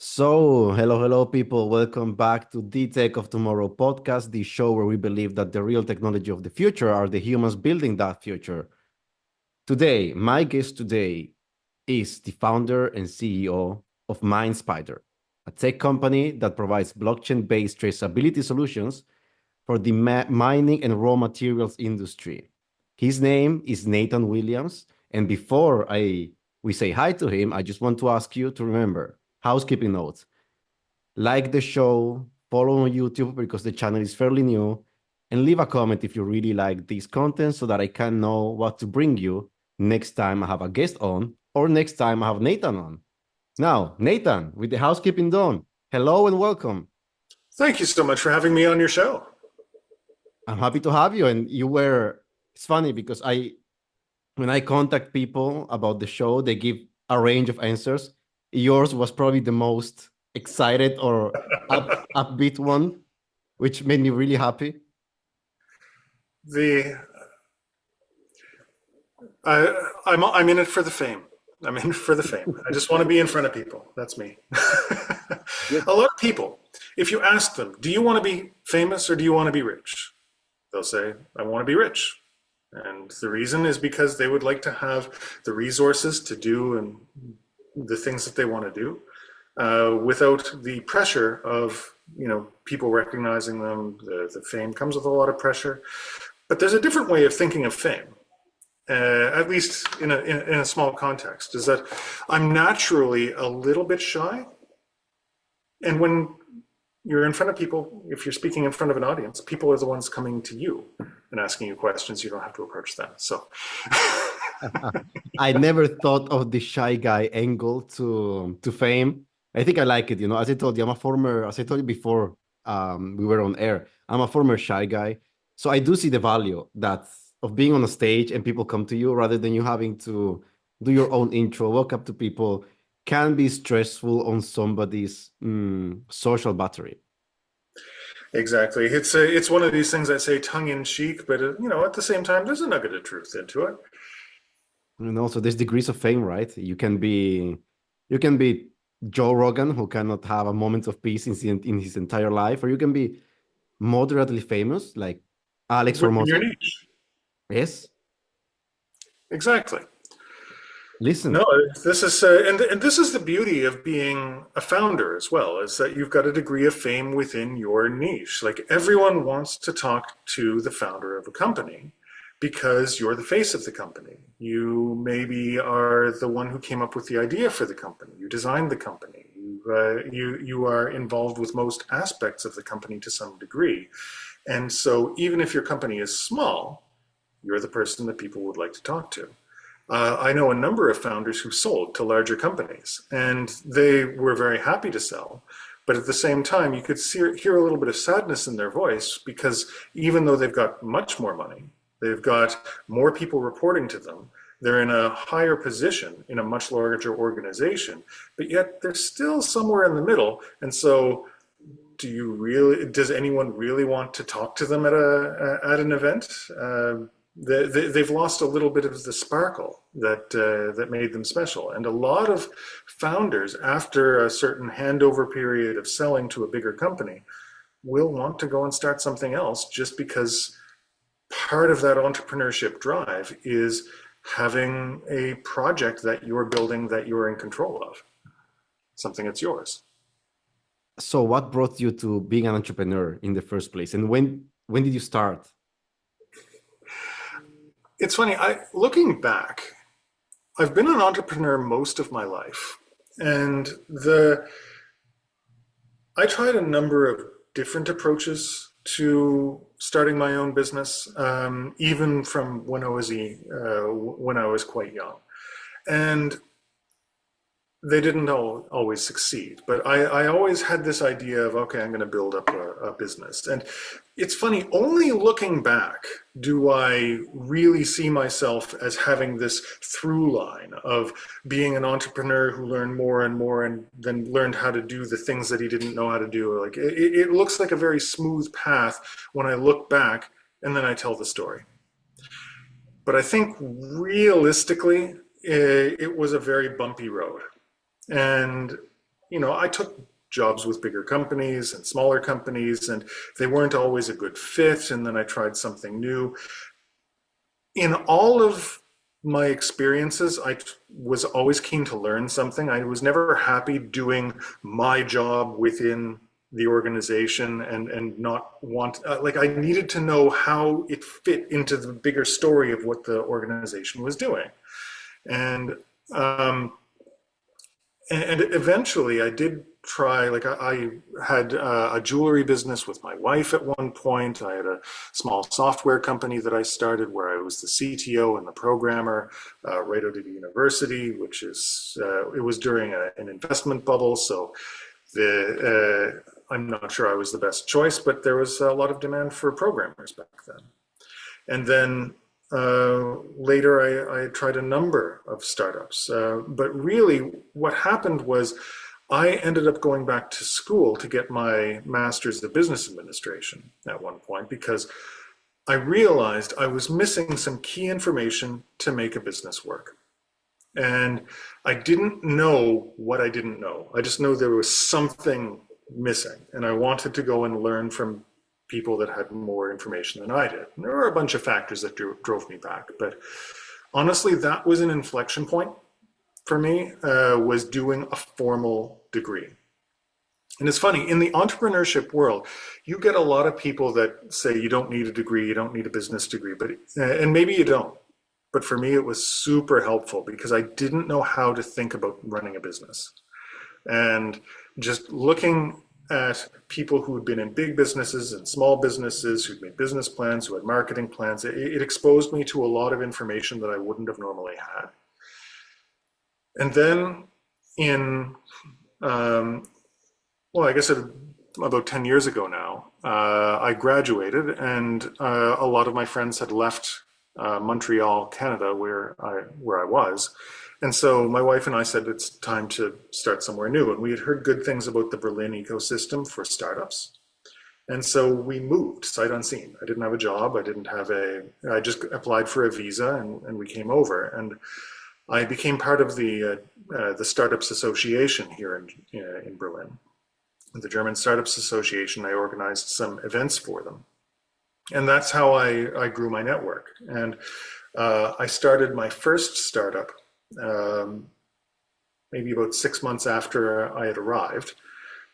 Hello, people. Welcome back to the Tech of Tomorrow podcast, the show where we believe that the real technology of the future are the humans building that future. Today, my guest today is the founder and CEO of Minespider, a tech company that provides blockchain-based traceability solutions for the mining and raw materials industry. His name is Nathan Williams, and before we say hi to him, I just want to ask you to remember housekeeping notes. Like the show, follow on YouTube because the channel is fairly new, and leave a comment if you really like this content so that I can know what to bring you next time I have a guest on or next time I have Nathan on. Now, Nathan, with the housekeeping done, hello and welcome. Thank you so much for having me on your show. I'm happy to have you. And it's funny because when I contact people about the show, they give a range of answers. Yours was probably the most excited or upbeat one, which made me really happy. The I'm in it for the fame. I'm in it for the fame. I just want to be in front of people. That's me. Yes. A lot of people, if you ask them, do you want to be famous or do you want to be rich? They'll say, I want to be rich. And the reason is because they would like to have the resources to do and the things that they want to do without the pressure of people recognizing them. The fame comes with a lot of pressure. But there's a different way of thinking of fame. At least in a small context, is that I'm naturally a little bit shy. And when you're in front of people, if you're speaking in front of an audience, people are the ones coming to you and asking you questions. You don't have to approach them. So I never thought of the shy guy angle to fame. I think I like it. As I told you, as I told you before, we were on air, I'm a former shy guy. So I do see the value of being on a stage and people come to you rather than you having to do your own intro, walk up to people can be stressful on somebody's social battery. exactly, it's one of these things that say tongue in cheek, but at the same time, there's a nugget of truth into it. And also there's degrees of fame, right? You can be Joe Rogan, who cannot have a moment of peace in his entire life, or you can be moderately famous, like Alex Within your Formosa. niche, Yes. exactly. Listen, No, this is and this is the beauty of being a founder as well, is that you've got a degree of fame within your niche. Like everyone wants to talk to the founder of a company because you're the face of the company. You maybe are the one who came up with the idea for the company. You designed the company. You are involved with most aspects of the company to some degree. And so even if your company is small, you're the person that people would like to talk to. I know a number of founders who sold to larger companies, and they were very happy to sell. But at the same time, you could hear a little bit of sadness in their voice because even though they've got much more money, they've got more people reporting to them, they're in a higher position in a much larger organization, but yet they're still somewhere in the middle. And so, does anyone really want to talk to them at an event? They've lost a little bit of the sparkle that made them special. And a lot of founders, after a certain handover period of selling to a bigger company, will want to go and start something else just because part of that entrepreneurship drive is having a project that you're building that you're in control of, something that's yours. so what brought you to being an entrepreneur in the first place, and when did you start? It's funny, looking back, I've been an entrepreneur most of my life. And I tried a number of different approaches to starting my own business, even from when I was quite young. And they didn't always succeed, but I always had this idea of, okay, I'm going to build up a business. And it's funny, only looking back do I really see myself as having this through line of being an entrepreneur who learned more and more and then learned how to do the things that he didn't know how to do. Like it looks like a very smooth path when I look back and then I tell the story. But I think realistically, it was a very bumpy road. And I took jobs with bigger companies and smaller companies, and they weren't always a good fit. And then I tried something new. In all of my experiences, I was always keen to learn something. I was never happy doing my job within the organization and not want, like, I needed to know how it fit into the bigger story of what the organization was doing. And um, and eventually I did try, like, I had a jewelry business with my wife at one point. I had a small software company that I started where I was the CTO and the programmer right out of university, which is, it was during an investment bubble. So I'm not sure I was the best choice, but there was a lot of demand for programmers back then. And then later, I tried a number of startups. But really, what happened was I ended up going back to school to get my master's of business administration at one point because I realized I was missing some key information to make a business work. And I didn't know what I didn't know. I just know there was something missing. And I wanted to go and learn from people that had more information than I did. And there were a bunch of factors that drove me back. But honestly, that was an inflection point for me, was doing a formal degree. And it's funny, in the entrepreneurship world, you get a lot of people that say you don't need a degree, you don't need a business degree, but and maybe you don't. But for me, it was super helpful because I didn't know how to think about running a business. And just looking at people who had been in big businesses and small businesses, who'd made business plans, who had marketing plans, it exposed me to a lot of information that I wouldn't have normally had. And then in, well, I guess about 10 years ago now, I graduated and a lot of my friends had left Montreal, Canada, where I was. And so my wife and I said it's time to start somewhere new. And we had heard good things about the Berlin ecosystem for startups. And so we moved sight unseen. I didn't have a job. I just applied for a visa and we came over. And I became part of the Startups Association here in Berlin. The German Startups Association. I organized some events for them. And that's how I grew my network. And I started my first startup maybe about 6 months after I had arrived.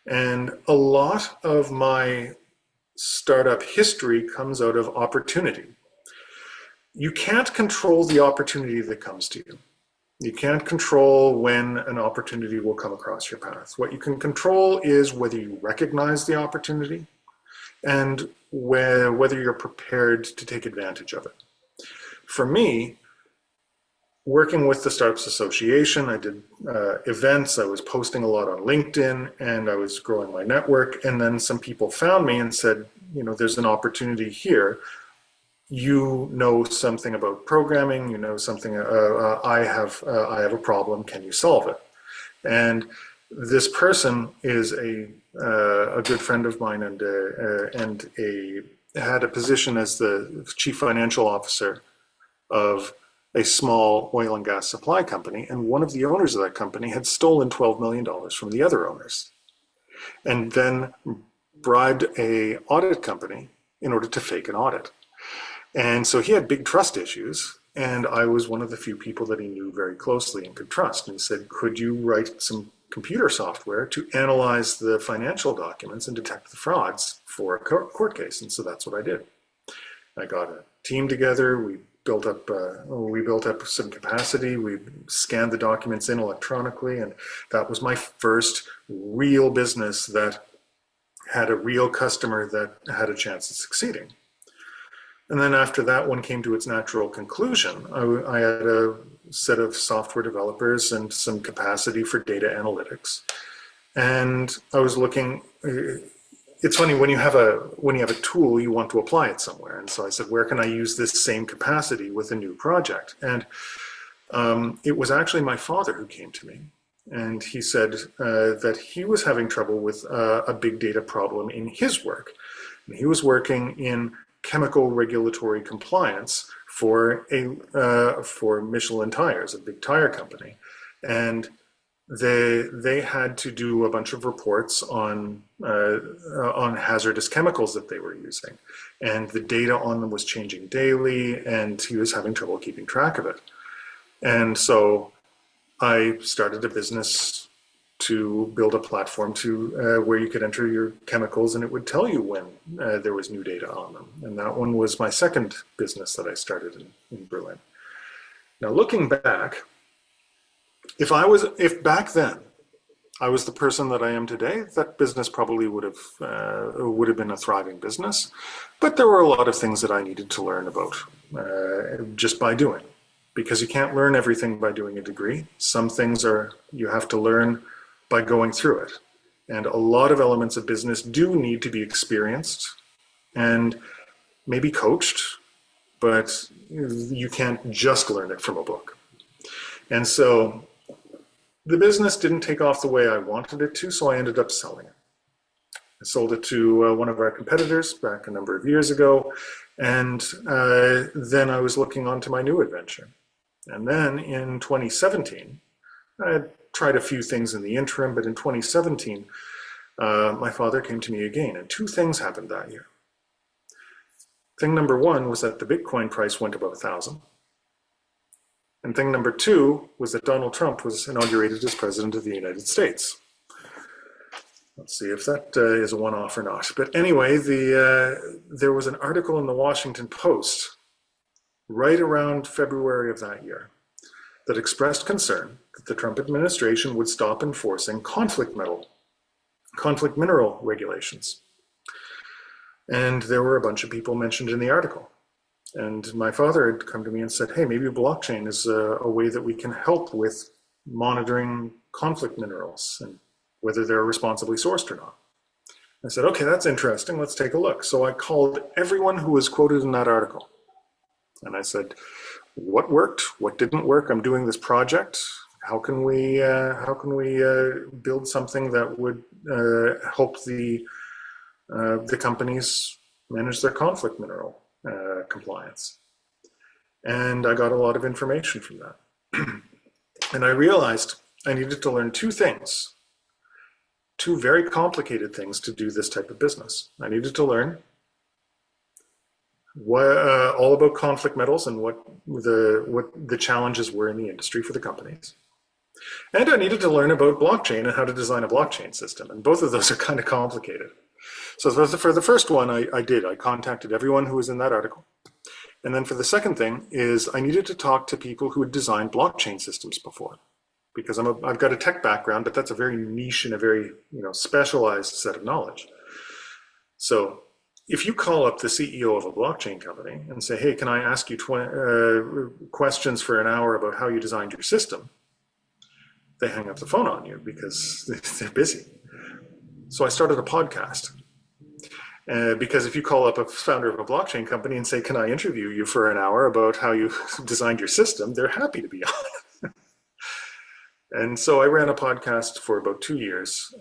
And a lot of my startup history comes out of opportunity. You can't control the opportunity that comes to you. You can't control when an opportunity will come across your path. What you can control is whether you recognize the opportunity and whether you're prepared to take advantage of it. For me, working with the Startups Association, I did events, I was posting a lot on LinkedIn, and I was growing my network. And then some people found me and said, there's an opportunity here. You know something about programming, you know something, I have a problem, can you solve it? And this person is a good friend of mine and had a position as the chief financial officer of a small oil and gas supply company. And one of the owners of that company had stolen $12 million from the other owners and then bribed a audit company in order to fake an audit. And so he had big trust issues. And I was one of the few people that he knew very closely and could trust. And he said, could you write some computer software to analyze the financial documents and detect the frauds for a court case? And so that's what I did. I got a team together. We built up some capacity. We scanned the documents in electronically. And that was my first real business that had a real customer that had a chance of succeeding. And then after that one came to its natural conclusion, I had a set of software developers and some capacity for data analytics. And I was looking, it's funny, when you have a tool, you want to apply it somewhere. And so I said, where can I use this same capacity with a new project? And it was actually my father who came to me. And he said that he was having trouble with a big data problem in his work. And he was working in chemical regulatory compliance for Michelin tires, a big tire company. And they had to do a bunch of reports on hazardous chemicals that they were using, and the data on them was changing daily, and he was having trouble keeping track of it. And so I started a business to build a platform to where you could enter your chemicals and it would tell you when there was new data on them. And that one was my second business that I started in Berlin. Now, looking back, if back then I was the person that I am today, that business probably would have been a thriving business. But there were a lot of things that I needed to learn about just by doing, because you can't learn everything by doing a degree. Some things you have to learn by going through it. And a lot of elements of business do need to be experienced and maybe coached, but you can't just learn it from a book. And so the business didn't take off the way I wanted it to, so I ended up selling it. I sold it to one of our competitors back a number of years ago, and then I was looking on to my new adventure. And then in 2017, I had tried a few things in the interim, but in 2017, my father came to me again, and two things happened that year. Thing number one was that the Bitcoin price went above 1,000. And thing number two was that Donald Trump was inaugurated as president of the United States. Let's see if that is a one-off or not. But anyway, there was an article in the Washington Post right around February of that year that expressed concern that the Trump administration would stop enforcing conflict mineral regulations. And there were a bunch of people mentioned in the article. And my father had come to me and said, hey, maybe blockchain is a way that we can help with monitoring conflict minerals and whether they're responsibly sourced or not. I said, okay, that's interesting. Let's take a look. So I called everyone who was quoted in that article. And I said, what worked? What didn't work? I'm doing this project. How can we build something that would help the companies manage their conflict mineral compliance? And I got a lot of information from that. And I realized I needed to learn two things, two very complicated things to do this type of business. I needed to learn all about conflict metals and what the challenges were in the industry for the companies. And I needed to learn about blockchain and how to design a blockchain system. And both of those are kind of complicated. So for the first one, I contacted everyone who was in that article. And then for the second thing is I needed to talk to people who had designed blockchain systems before, because I've got a tech background, but that's a very niche and a very specialized set of knowledge. So if you call up the CEO of a blockchain company and say, hey, can I ask you questions for an hour about how you designed your system? They hang up the phone on you because they're busy. So I started a podcast. Because if you call up a founder of a blockchain company and say, can I interview you for an hour about how you designed your system, they're happy to be on. And so I ran a podcast for about 2 years,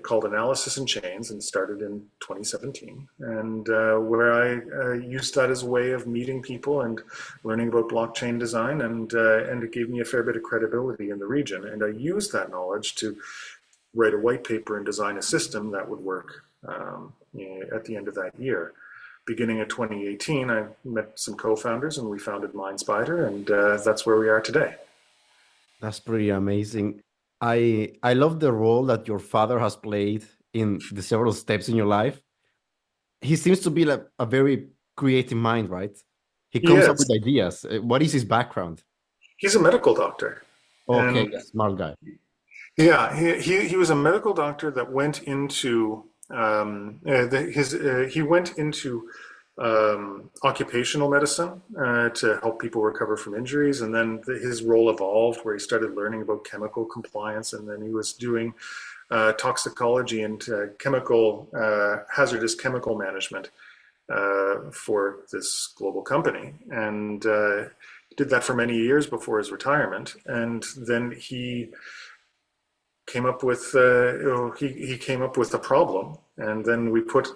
called Analysis in Chains, and started in 2017. And where I used that as a way of meeting people and learning about blockchain design, and it gave me a fair bit of credibility in the region. And I used that knowledge to write a white paper and design a system that would work at the end of that year. Beginning of 2018, I met some co-founders and we founded Minespider, and that's where we are today. That's pretty amazing. I love the role that your father has played in the several steps in your life. He seems to be like a very creative mind, right? He comes up with ideas. What is his background? He's a medical doctor. Okay, smart guy. Yeah, he was a medical doctor that went into occupational medicine to help people recover from injuries, and then his role evolved where he started learning about chemical compliance, and then he was doing toxicology and hazardous chemical management for this global company, and did that for many years before his retirement. And then he came up with he came up with a problem, and then we put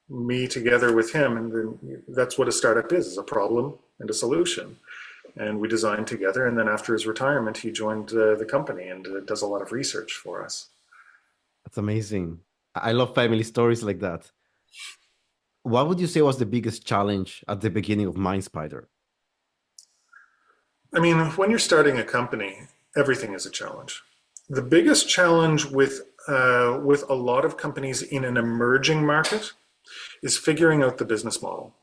me together with him, and then that's what a startup is a problem and a solution. and we designed together. And then after his retirement, he joined the company and does a lot of research for us. That's amazing. I love family stories like that. What would you say was the biggest challenge at the beginning of Minespider? I mean, when you're starting a company, everything is a challenge. The biggest challenge with a lot of companies in an emerging market is figuring out the business model.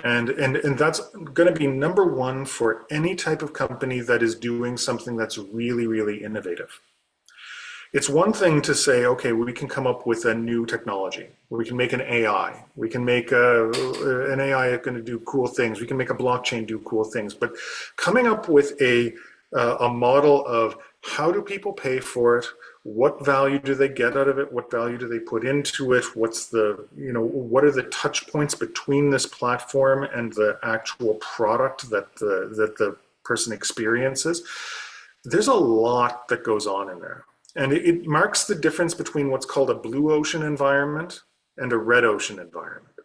And that's going to be number one for any type of company that is doing something that's really, really innovative. It's one thing to say, okay, we can come up with a new technology. We can make an AI. We can make an AI that's going to do cool things. We can make a blockchain do cool things. But coming up with a model of how do people pay for it? What value do they get out of it? What value do they put into it? What's the, what are the touch points between this platform and the actual product that the person experiences? There's a lot that goes on in there. And it marks the difference between what's called a blue ocean environment and a red ocean environment.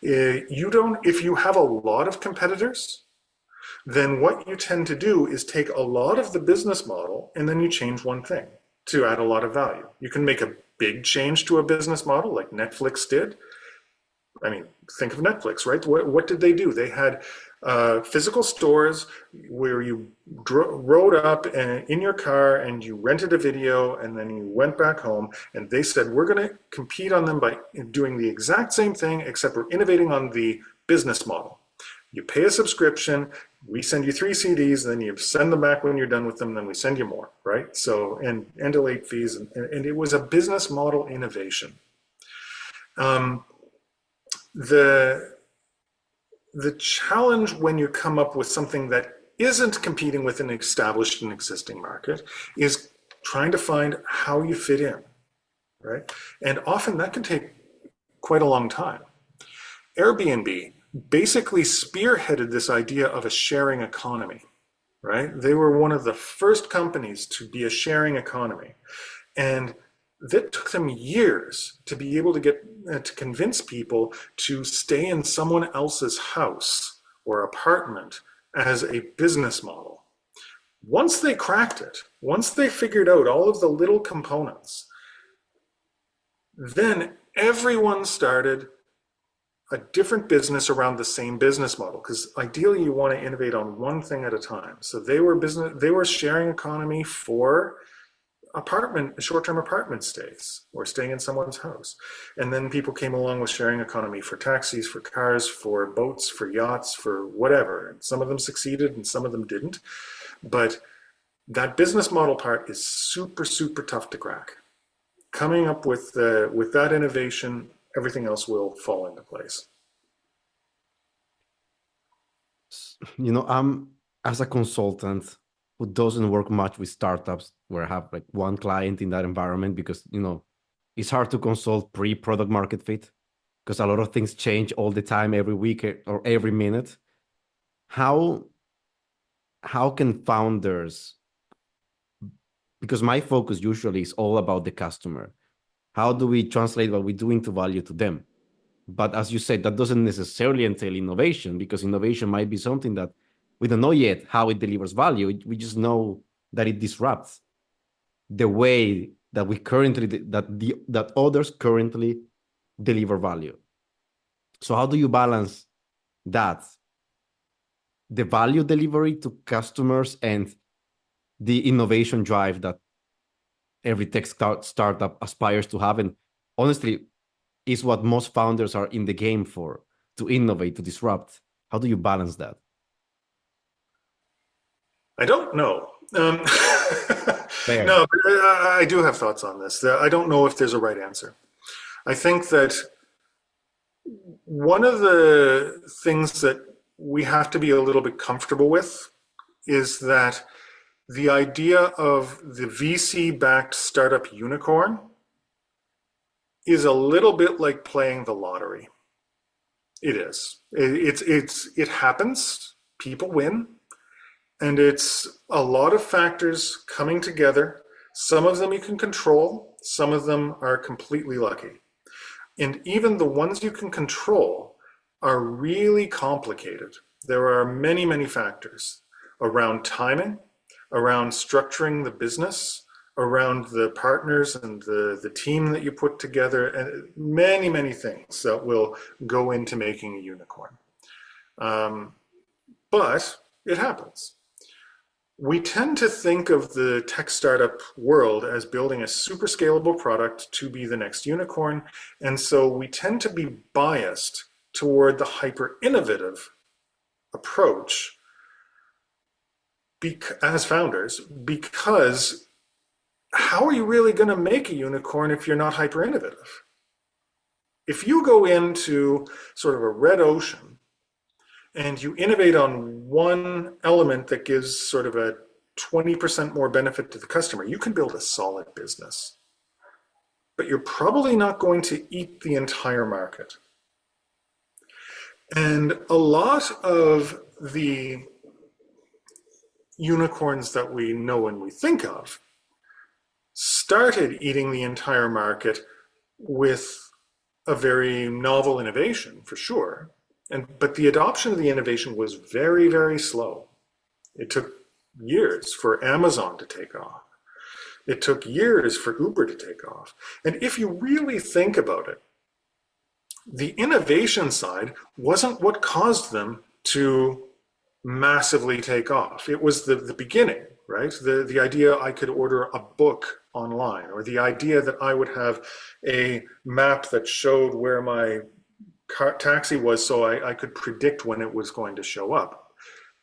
If you have a lot of competitors, then what you tend to do is take a lot of the business model and then you change one thing to add a lot of value. You can make a big change to a business model like Netflix did. I mean, think of Netflix, right? What did they do? They had physical stores where you rode up in your car and you rented a video and then you went back home, and they said, we're going to compete on them by doing the exact same thing, except we're innovating on the business model. You pay a subscription, we send you 3 CDs, then you send them back when you're done with them, then we send you more, right? So, and late fees, and it was a business model innovation. The challenge when you come up with something that isn't competing with an established and existing market is trying to find how you fit in, right? And often that can take quite a long time. Airbnb basically spearheaded this idea of a sharing economy, right? They were one of the first companies to be a sharing economy. And that took them years to be able to get to convince people to stay in someone else's house or apartment as a business model. Once they cracked it, once they figured out all of the little components, then everyone started a different business around the same business model, because ideally you want to innovate on one thing at a time. So they were sharing economy for short-term apartment stays or staying in someone's house. And then people came along with sharing economy for taxis, for cars, for boats, for yachts, for whatever. And some of them succeeded and some of them didn't. But that business model part is super, super tough to crack. Coming up with that innovation, everything else will fall into place. I'm as a consultant who doesn't work much with startups where I have like one client in that environment, because it's hard to consult pre-product market fit because a lot of things change all the time, every week or every minute. How can founders, because my focus usually is all about the customer, how do we translate what we do into value to them? But as you said, that doesn't necessarily entail innovation, because innovation might be something that we don't know yet how it delivers value. We just know that it disrupts the way that that others currently deliver value. So how do you balance that, the value delivery to customers and the innovation drive that every tech startup aspires to have, and honestly is what most founders are in the game for, to innovate, to disrupt? How do you balance that? I don't know. Fair. No, but I do have thoughts on this. I don't know if there's a right answer. I think that one of the things that we have to be a little bit comfortable with is that the idea of the VC-backed startup unicorn is a little bit like playing the lottery. It is. It happens. People win. And it's a lot of factors coming together. Some of them you can control. Some of them are completely lucky. And even the ones you can control are really complicated. There are many, many factors around timing, around structuring the business, around the partners and the team that you put together, and many, many things that will go into making a unicorn. But it happens. We tend to think of the tech startup world as building a super scalable product to be the next unicorn. And so we tend to be biased toward the hyper innovative approach as founders, because how are you really going to make a unicorn if you're not hyper innovative? If you go into sort of a red ocean and you innovate on one element that gives sort of a 20% more benefit to the customer, you can build a solid business. But you're probably not going to eat the entire market. And a lot of the unicorns that we know and we think of started eating the entire market with a very novel innovation, for sure. But the adoption of the innovation was very, very slow. It took years for Amazon to take off. It took years for Uber to take off. And if you really think about it, the innovation side wasn't what caused them to massively take off. It was the beginning, right? The idea I could order a book online, or the idea that I would have a map that showed where my taxi was so I could predict when it was going to show up.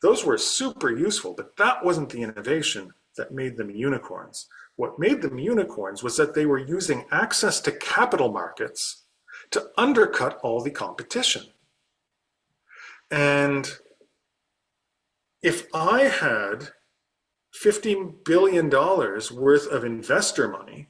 Those were super useful, but that wasn't the innovation that made them unicorns. What made them unicorns was that they were using access to capital markets to undercut all the competition. And if I had $50 billion worth of investor money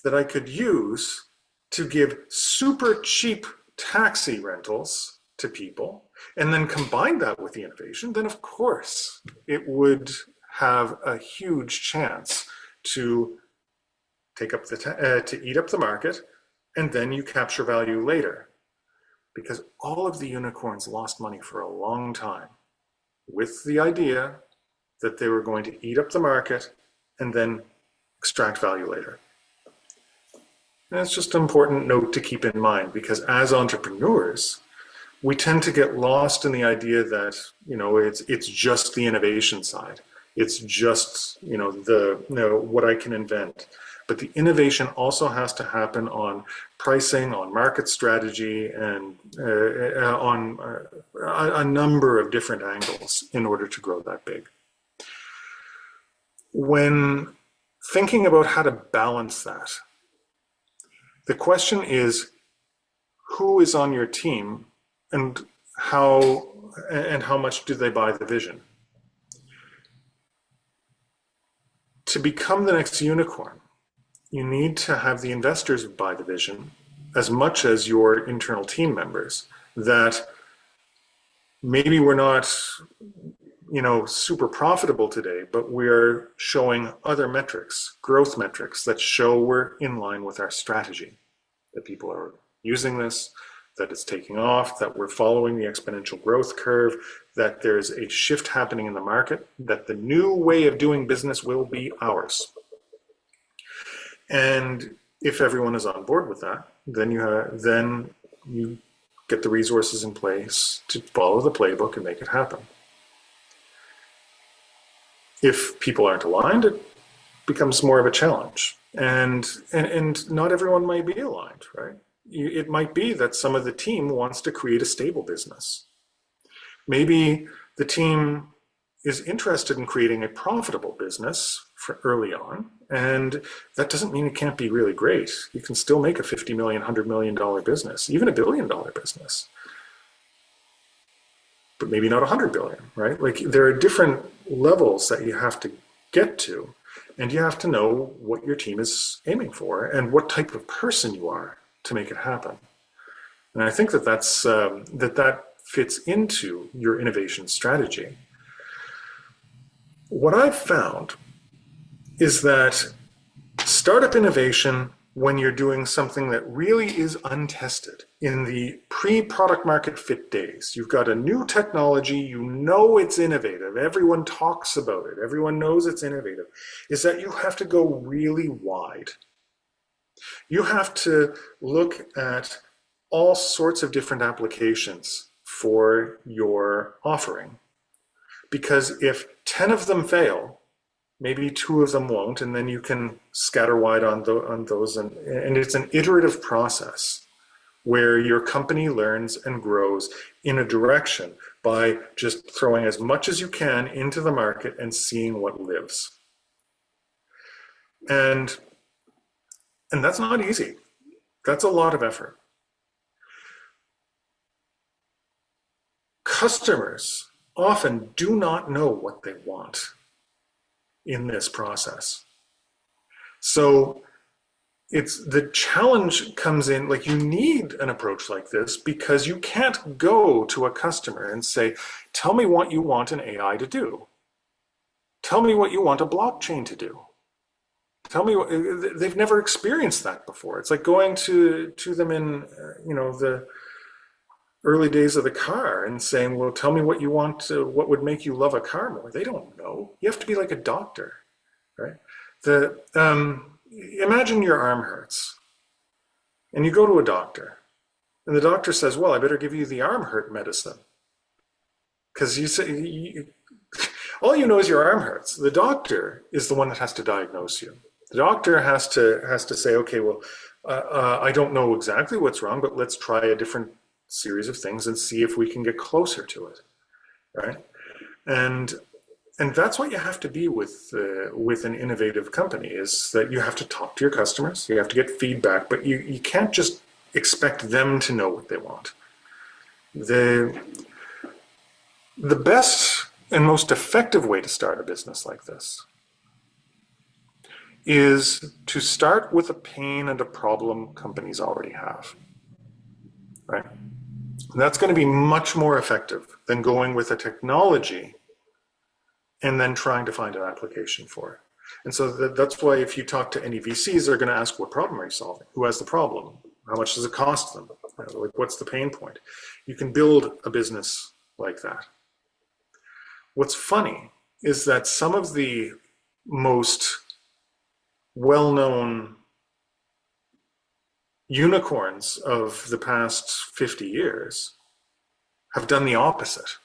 that I could use to give super cheap taxi rentals to people, and then combine that with the innovation, then of course it would have a huge chance to take up to eat up the market, and then you capture value later. Because all of the unicorns lost money for a long time with the idea that they were going to eat up the market and then extract value later. And it's just an important note to keep in mind, because as entrepreneurs, we tend to get lost in the idea that, it's just the innovation side. It's just, what I can invent. But the innovation also has to happen on pricing, on market strategy, and on a number of different angles in order to grow that big. When thinking about how to balance that, the question is, who is on your team, and how much do they buy the vision? To become the next unicorn, you need to have the investors buy the vision as much as your internal team members, that maybe we're not, super profitable today, but we're showing other metrics, growth metrics, that show we're in line with our strategy, that people are using this, that it's taking off, that we're following the exponential growth curve, that there's a shift happening in the market, that the new way of doing business will be ours. And if everyone is on board with that, then you get the resources in place to follow the playbook and make it happen. If people aren't aligned, it becomes more of a challenge. And not everyone might be aligned, right? It might be that some of the team wants to create a stable business. Maybe the team is interested in creating a profitable business for early on, and that doesn't mean it can't be really great. You can still make a $50 million, $100 million business, even $1 billion business, but maybe not 100 billion, right? Like, there are different levels that you have to get to, and you have to know what your team is aiming for and what type of person you are to make it happen. And I think that fits into your innovation strategy. What I've found is that startup innovation when you're doing something that really is untested in the pre-product market fit days. You've got a new technology, you know it's innovative, everyone talks about it, everyone knows it's innovative, is that you have to go really wide. You have to look at all sorts of different applications for your offering. Because if 10 of them fail, maybe 2 of them won't, and then you can scatter wide on those. And it's an iterative process where your company learns and grows in a direction by just throwing as much as you can into the market and seeing what lives. And that's not easy. That's a lot of effort. Customers often do not know what they want in this process. So it's the challenge comes in, like you need an approach like this because you can't go to a customer and say, tell me what you want an AI to do. Tell me what you want a blockchain to do. Tell me what, they've never experienced that before. It's like going to them in, the early days of the car and saying, well, tell me what you want to, what would make you love a car more. They don't know. You have to be like a doctor, right? Imagine your arm hurts and you go to a doctor and the doctor says, well, I better give you the arm hurt medicine. Because you say, all you know is your arm hurts. The doctor is the one that has to diagnose you. The doctor has to say, okay, well, I don't know exactly what's wrong, but let's try a different series of things and see if we can get closer to it, right? And that's what you have to be with an innovative company, is that you have to talk to your customers, you have to get feedback, but you can't just expect them to know what they want. The best and most effective way to start a business like this is to start with a pain and a problem companies already have, right? And that's going to be much more effective than going with a technology and then trying to find an application for it. And so that's why if you talk to any VCs, they're going to ask, what problem are you solving? Who has the problem? How much does it cost them? Like, what's the pain point? You can build a business like that. What's funny is that some of the most well-known unicorns of the past 50 years have done the opposite,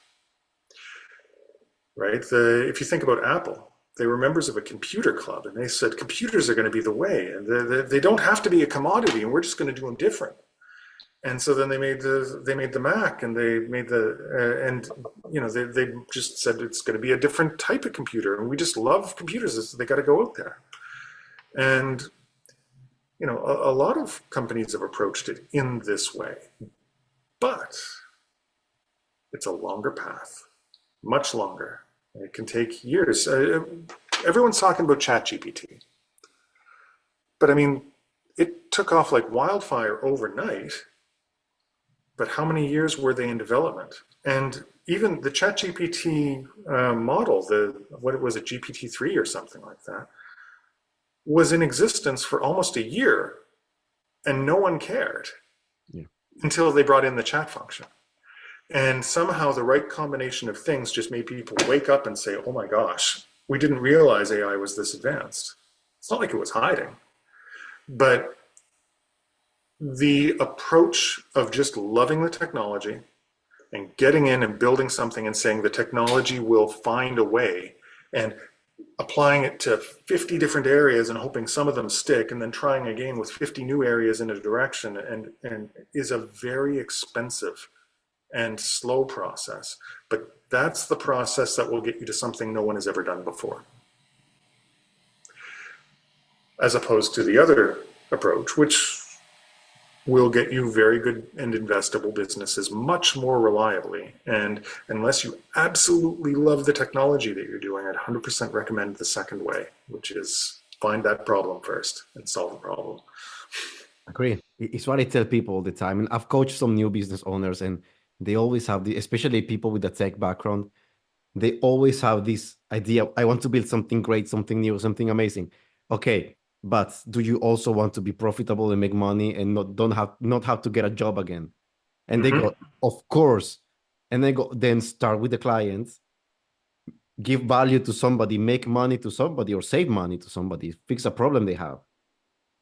right? If you think about Apple, they were members of a computer club and they said computers are going to be the way, and they don't have to be a commodity, and we're just going to do them different. And so then they made the Mac, and they just said it's going to be a different type of computer, and we just love computers. They got to go out there. And a lot of companies have approached it in this way, but it's a longer path, much longer. It can take years. Everyone's talking about ChatGPT, but I mean, it took off like wildfire overnight. But how many years were they in development? And even the ChatGPT model, what was it, GPT-3 or something like that, was in existence for almost a year, and no one cared until they brought in the chat function. And somehow the right combination of things just made people wake up and say, oh my gosh, we didn't realize AI was this advanced. It's not like it was hiding, but the approach of just loving the technology and getting in and building something and saying the technology will find a way, and applying it to 50 different areas and hoping some of them stick, and then trying again with 50 new areas in a direction, and is a very expensive and slow process. But that's the process that will get you to something no one has ever done before. As opposed to the other approach, which will get you very good and investable businesses much more reliably. And unless you absolutely love the technology that you're doing, I'd 100% recommend the second way, which is find that problem first and solve the problem. Agree. It's what I tell people all the time. And I've coached some new business owners, and they always have especially people with a tech background, they always have this idea, I want to build something great, something new, something amazing. Okay, but do you also want to be profitable and make money and not have to get a job again? And they Hmm. go, of course. And they go, then start with the clients, give value to somebody, make money to somebody, or save money to somebody, fix a problem they have.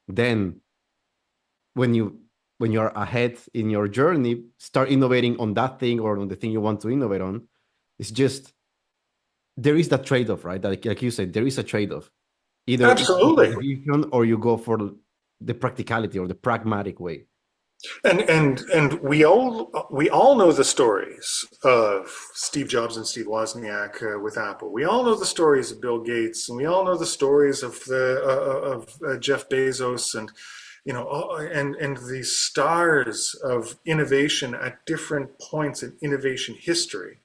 Then when you're ahead in your journey, start innovating on that thing or on the thing you want to innovate on. It's just there is that trade-off, right? Like you said, there is a trade-off. Either you go for Absolutely. the vision or you go for the practicality or the pragmatic way. And we all know the stories of Steve Jobs and Steve Wozniak with Apple. We all know the stories of Bill Gates, and we all know the stories of Jeff Bezos, and and the stars of innovation at different points in innovation history.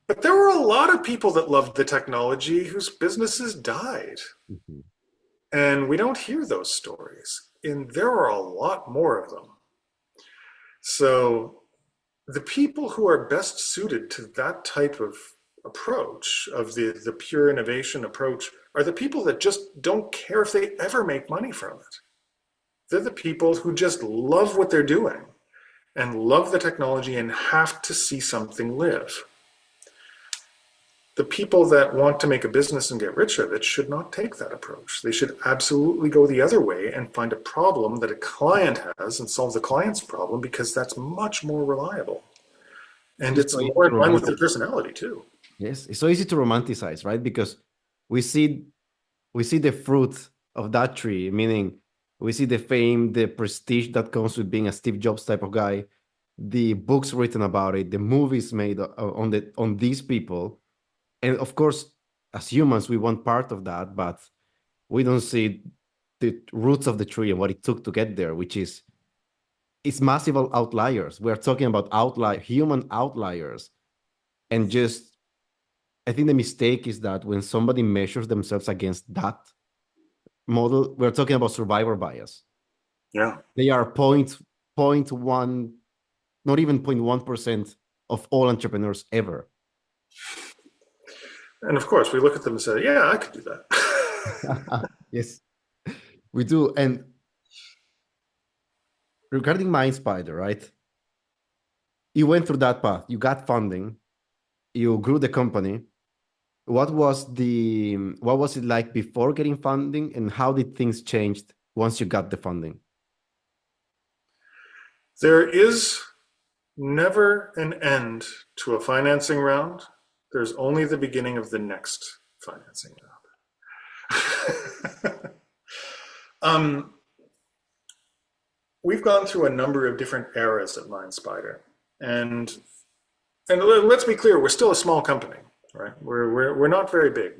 But there were a lot of people that loved the technology whose businesses died. Mhm. And we don't hear those stories. And there are a lot more of them. So the people who are best suited to that type of approach, of the pure innovation approach, are the people that just don't care if they ever make money from it. They're the people who just love what they're doing and love the technology and have to see something live. The people that want to make a business and get rich of it should not take that approach. They should absolutely go the other way and find a problem that a client has and solve the client's problem, because that's much more reliable. And It's it's so easy more to in line with their romanticize. personality too. Yes, it's so easy to romanticize, right? Because we see we see the fruit of that tree, meaning we see the fame, the prestige that comes with being a Steve Jobs type of guy, the books written about it, the movies made on these people, and of course, as humans, we want part of that, but we don't see the roots of the tree and what it took to get there, which is it's massive outliers. We're talking about human outliers, and just I think the mistake is that when somebody measures themselves against that model, we're talking about survivor bias. Yeah. They are point one, not even 0.1% of all entrepreneurs ever. And of course, we look at them and say, yeah, I could do that. Yes, we do. And regarding Minespider, right? You went through that path. You got funding. You grew the company. What was it like before getting funding, and how did things change once you got the funding? There is never an end to a financing round. There's only the beginning of the next financing round. um, we've gone through a number of different eras at Minespider, and let's be clear, we're still a small company, right? We're not very big.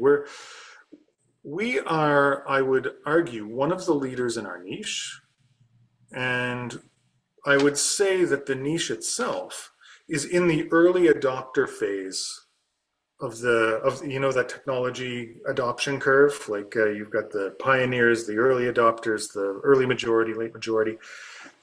We are, I would argue, one of the leaders in our niche, and I would say that the niche itself is in the early adopter phase of that technology adoption curve. Like you've got the pioneers, the early adopters, the early majority, late majority,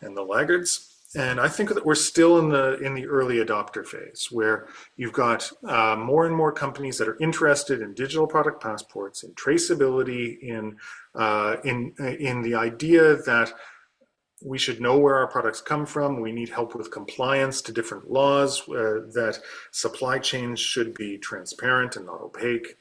and the laggards. And I think that we're still in the early adopter phase, where you've got more and more companies that are interested in digital product passports, in traceability, in the idea that we should know where our products come from. We need help with compliance to different laws, that supply chains should be transparent and not opaque,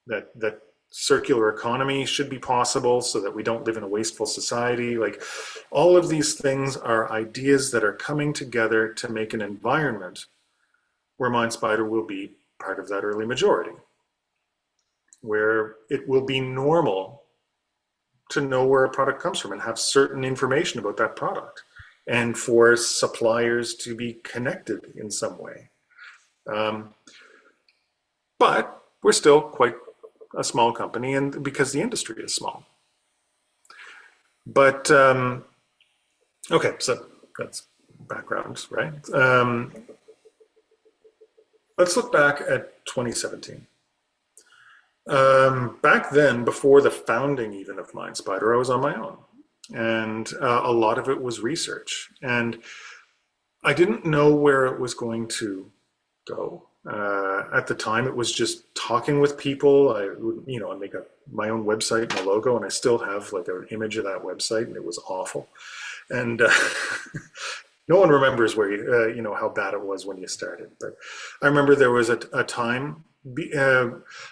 that circular economy should be possible so that we don't live in a wasteful society. Like, all of these things are ideas that are coming together to make an environment where Minespider will be part of that early majority, where it will be normal to know where a product comes from and have certain information about that product, and for suppliers to be connected in some way. But we're still quite a small company, and because the industry is small. But okay, so that's background, right? Let's look back at 2017. Back then, before the founding even of Minespider, I was on my own. And a lot of it was research. And I didn't know where it was going to go. At the time, it was just talking with people. I would, I make my own website and a logo, and I still have like an image of that website, and it was awful. And no one remembers where how bad it was when you started. But I remember there was a time.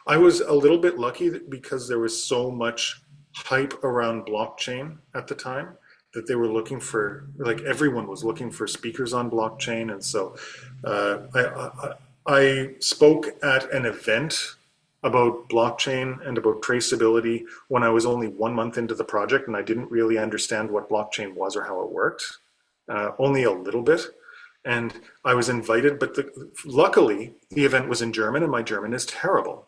I was a little bit lucky because there was so much hype around blockchain at the time that they were looking for, like everyone was looking for speakers on blockchain, and so I spoke at an event about blockchain and about traceability when I was only 1 month into the project, and I didn't really understand what blockchain was or how it worked, only a little bit. And I was invited, but luckily the event was in German, and my German is terrible.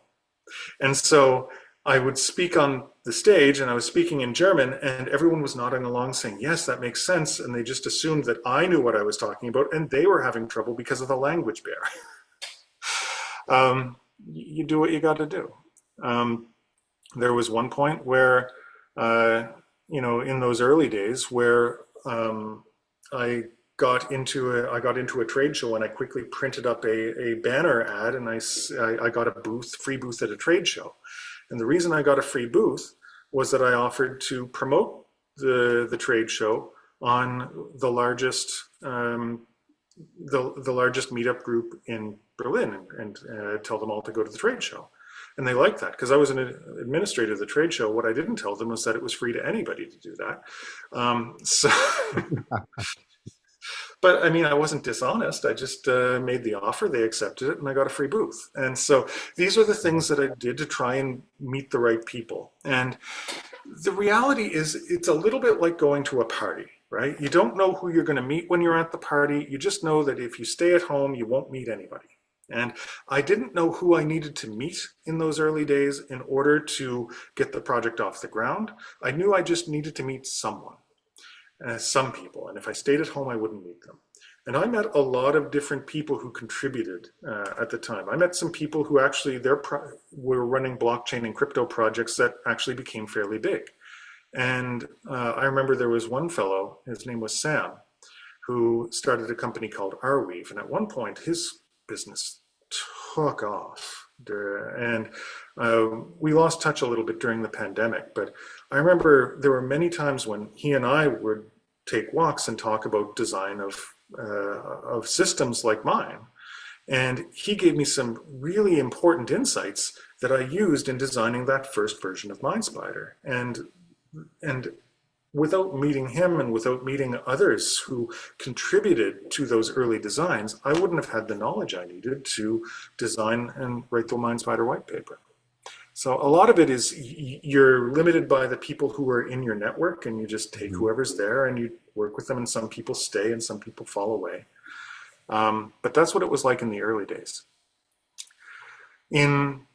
And so I would speak on the stage, and I was speaking in German, and everyone was nodding along saying, yes, that makes sense. And they just assumed that I knew what I was talking about, and they were having trouble because of the language barrier. You do what you got to do. There was one point where, in those early days, where I got into a trade show, and I quickly printed up a banner ad, and I got a free booth at a trade show. And the reason I got a free booth was that I offered to promote the trade show on the largest meetup group in Berlin, and tell them all to go to the trade show. And they liked that because I was an administrator of the trade show. What I didn't tell them was that it was free to anybody to do that. But I mean, I wasn't dishonest. I just made the offer, they accepted it, and I got a free booth. And so these are the things that I did to try and meet the right people. And the reality is, it's a little bit like going to a party, right? You don't know who you're going to meet when you're at the party. You just know that if you stay at home, you won't meet anybody. And I didn't know who I needed to meet in those early days in order to get the project off the ground. I knew I just needed to meet someone. Some people, and if I stayed at home, I wouldn't meet them. And I met a lot of different people who contributed at the time. I met some people who actually were running blockchain and crypto projects that actually became fairly big. And I remember there was one fellow, his name was Sam, who started a company called Arweave. And at one point, his business took off. And we lost touch a little bit during the pandemic, but I remember there were many times when he and I would take walks and talk about design of systems like mine. And he gave me some really important insights that I used in designing that first version of Minespider. And without meeting him and without meeting others who contributed to those early designs, I wouldn't have had the knowledge I needed to design and write the Minespider white paper. So a lot of it is you're limited by the people who are in your network, and you just take whoever's there and you work with them, and some people stay and some people fall away. But that's what it was like in the early days. In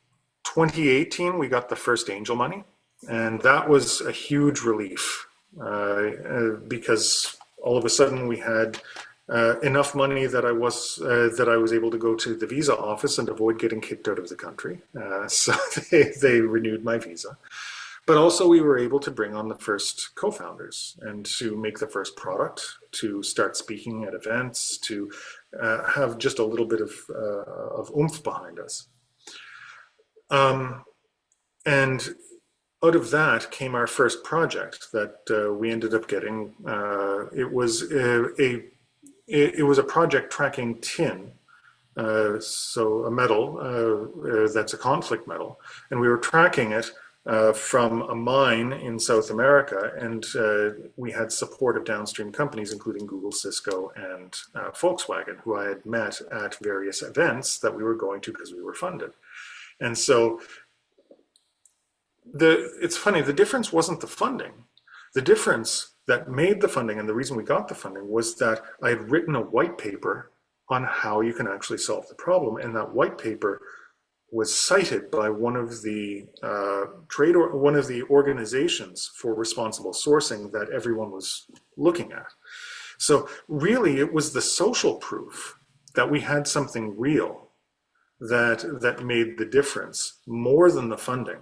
2018, we got the first angel money, and that was a huge relief because all of a sudden we had enough money that I was able to go to the visa office and avoid getting kicked out of the country. So they renewed my visa. But also we were able to bring on the first co-founders and to make the first product, to start speaking at events, to have just a little bit of oomph behind us. And out of that came our first project that we ended up getting. It was a project tracking tin, so a metal that's a conflict metal, and we were tracking it from a mine in South America, and we had support of downstream companies, including Google, Cisco, and Volkswagen, who I had met at various events that we were going to because we were funded. And so it's funny, the difference wasn't the funding. The difference that made the funding, and the reason we got the funding, was that I had written a white paper on how you can actually solve the problem, and that white paper was cited by one of the one of the organizations for responsible sourcing that everyone was looking at. So really, it was the social proof that we had something real that made the difference more than the funding.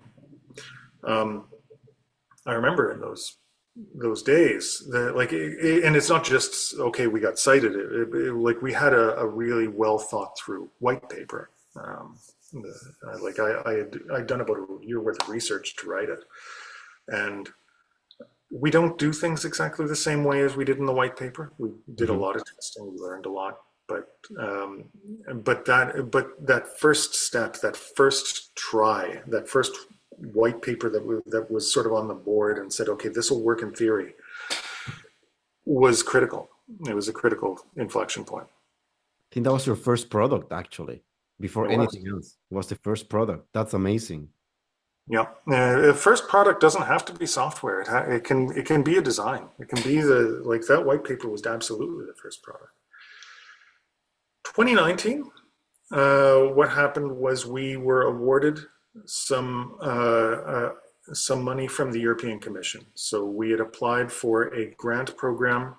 I remember in those days that and it's not just okay we got cited. Like we had a really well thought through white paper. I'd done about a year worth of research to write it, and we don't do things exactly the same way as we did in the white paper. We did a Mhm. lot of testing, we learned a lot, but that first step, that first try, that first white paper that was sort of on the board and said, okay, this will work in theory, was critical. It was a critical inflection point. I think that was your first product, actually, before It was. anything else. It was the first product. That's amazing. Yeah. The first product doesn't have to be software. It can be a design. It can be that white paper was absolutely the first product. 2019, what happened was we were awarded some some money from the European Commission. So we had applied for a grant program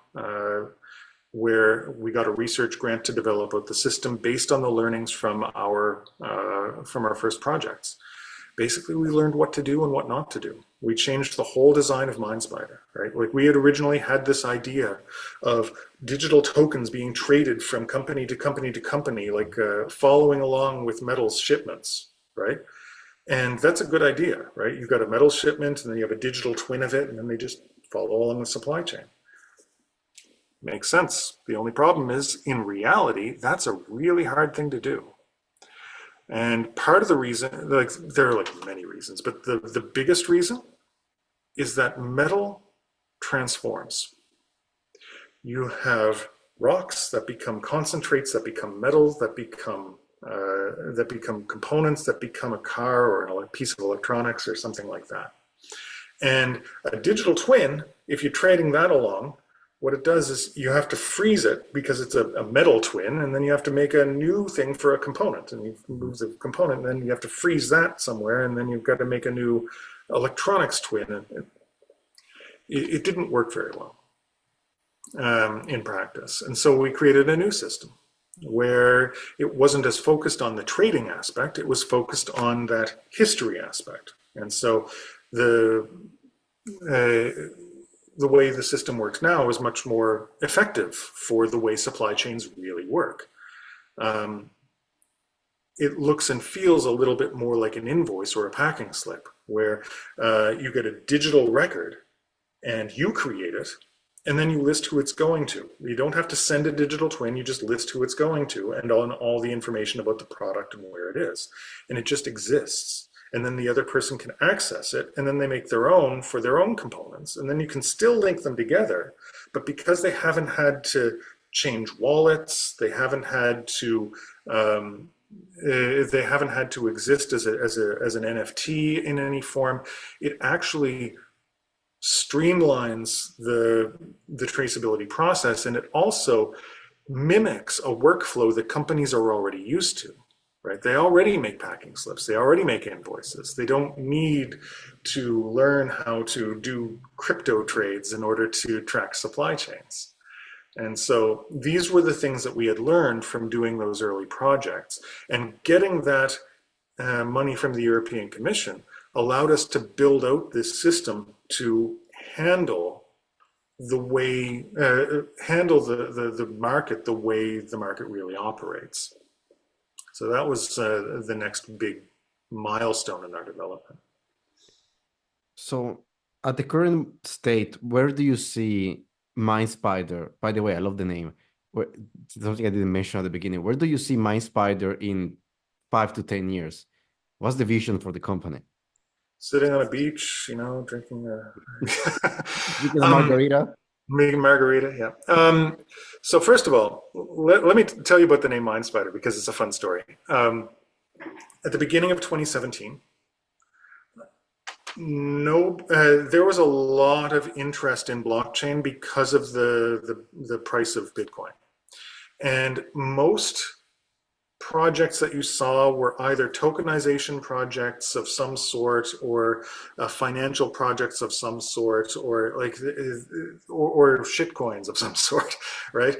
where we got a research grant to develop out the system based on the learnings from our first projects. Basically, we learned what to do and what not to do. We changed the whole design of Minespider, right? Like we had originally had this idea of digital tokens being traded from company to company to company, like following along with metals shipments, right? And that's a good idea, right? You've got a metal shipment and then you have a digital twin of it, and then they just follow along the supply chain. Makes sense. The only problem is, in reality, that's a really hard thing to do. And part of the reason, like there are like many reasons, but the biggest reason is that metal transforms. You have rocks that become concentrates, that become metals, that become components, that become a car or a piece of electronics or something like that. And a digital twin, if you're trading that along, what it does is you have to freeze it because it's a metal twin, and then you have to make a new thing for a component, and you move the component, and then you have to freeze that somewhere, and then you've got to make a new electronics twin. It didn't work very well in practice. And so we created a new system where it wasn't as focused on the trading aspect, it was focused on that history aspect. And so the way the system works now is much more effective for the way supply chains really work. It looks and feels a little bit more like an invoice or a packing slip, where you get a digital record and you create it, and then you list who it's going to. You don't have to send a digital twin, you just list who it's going to and on all the information about the product and where it is. And it just exists. And then the other person can access it, and then they make their own for their own components. And then you can still link them together, but because they haven't had to change wallets, they haven't had to exist as an NFT in any form, it actually streamlines the traceability process, and it also mimics a workflow that companies are already used to, right? They already make packing slips, they already make invoices. They don't need to learn how to do crypto trades in order to track supply chains. And so these were the things that we had learned from doing those early projects, and getting that money from the European Commission allowed us to build out this system to handle the way the market the way the market really operates. So that was the next big milestone in our development. So, at the current state, where do you see Minespider? By the way, I love the name. Where, something I didn't mention at the beginning. Where do you see Minespider in 5 to 10 years? What's the vision for the company? Sitting on a beach, drinking Drinking a margarita? making margarita, yeah. So first of all, let me tell you about the name Minespider, because it's a fun story. At the beginning of 2017, there was a lot of interest in blockchain because of the price of Bitcoin, and most projects that you saw were either tokenization projects of some sort, or financial projects of some sort, or shitcoins of some sort, right?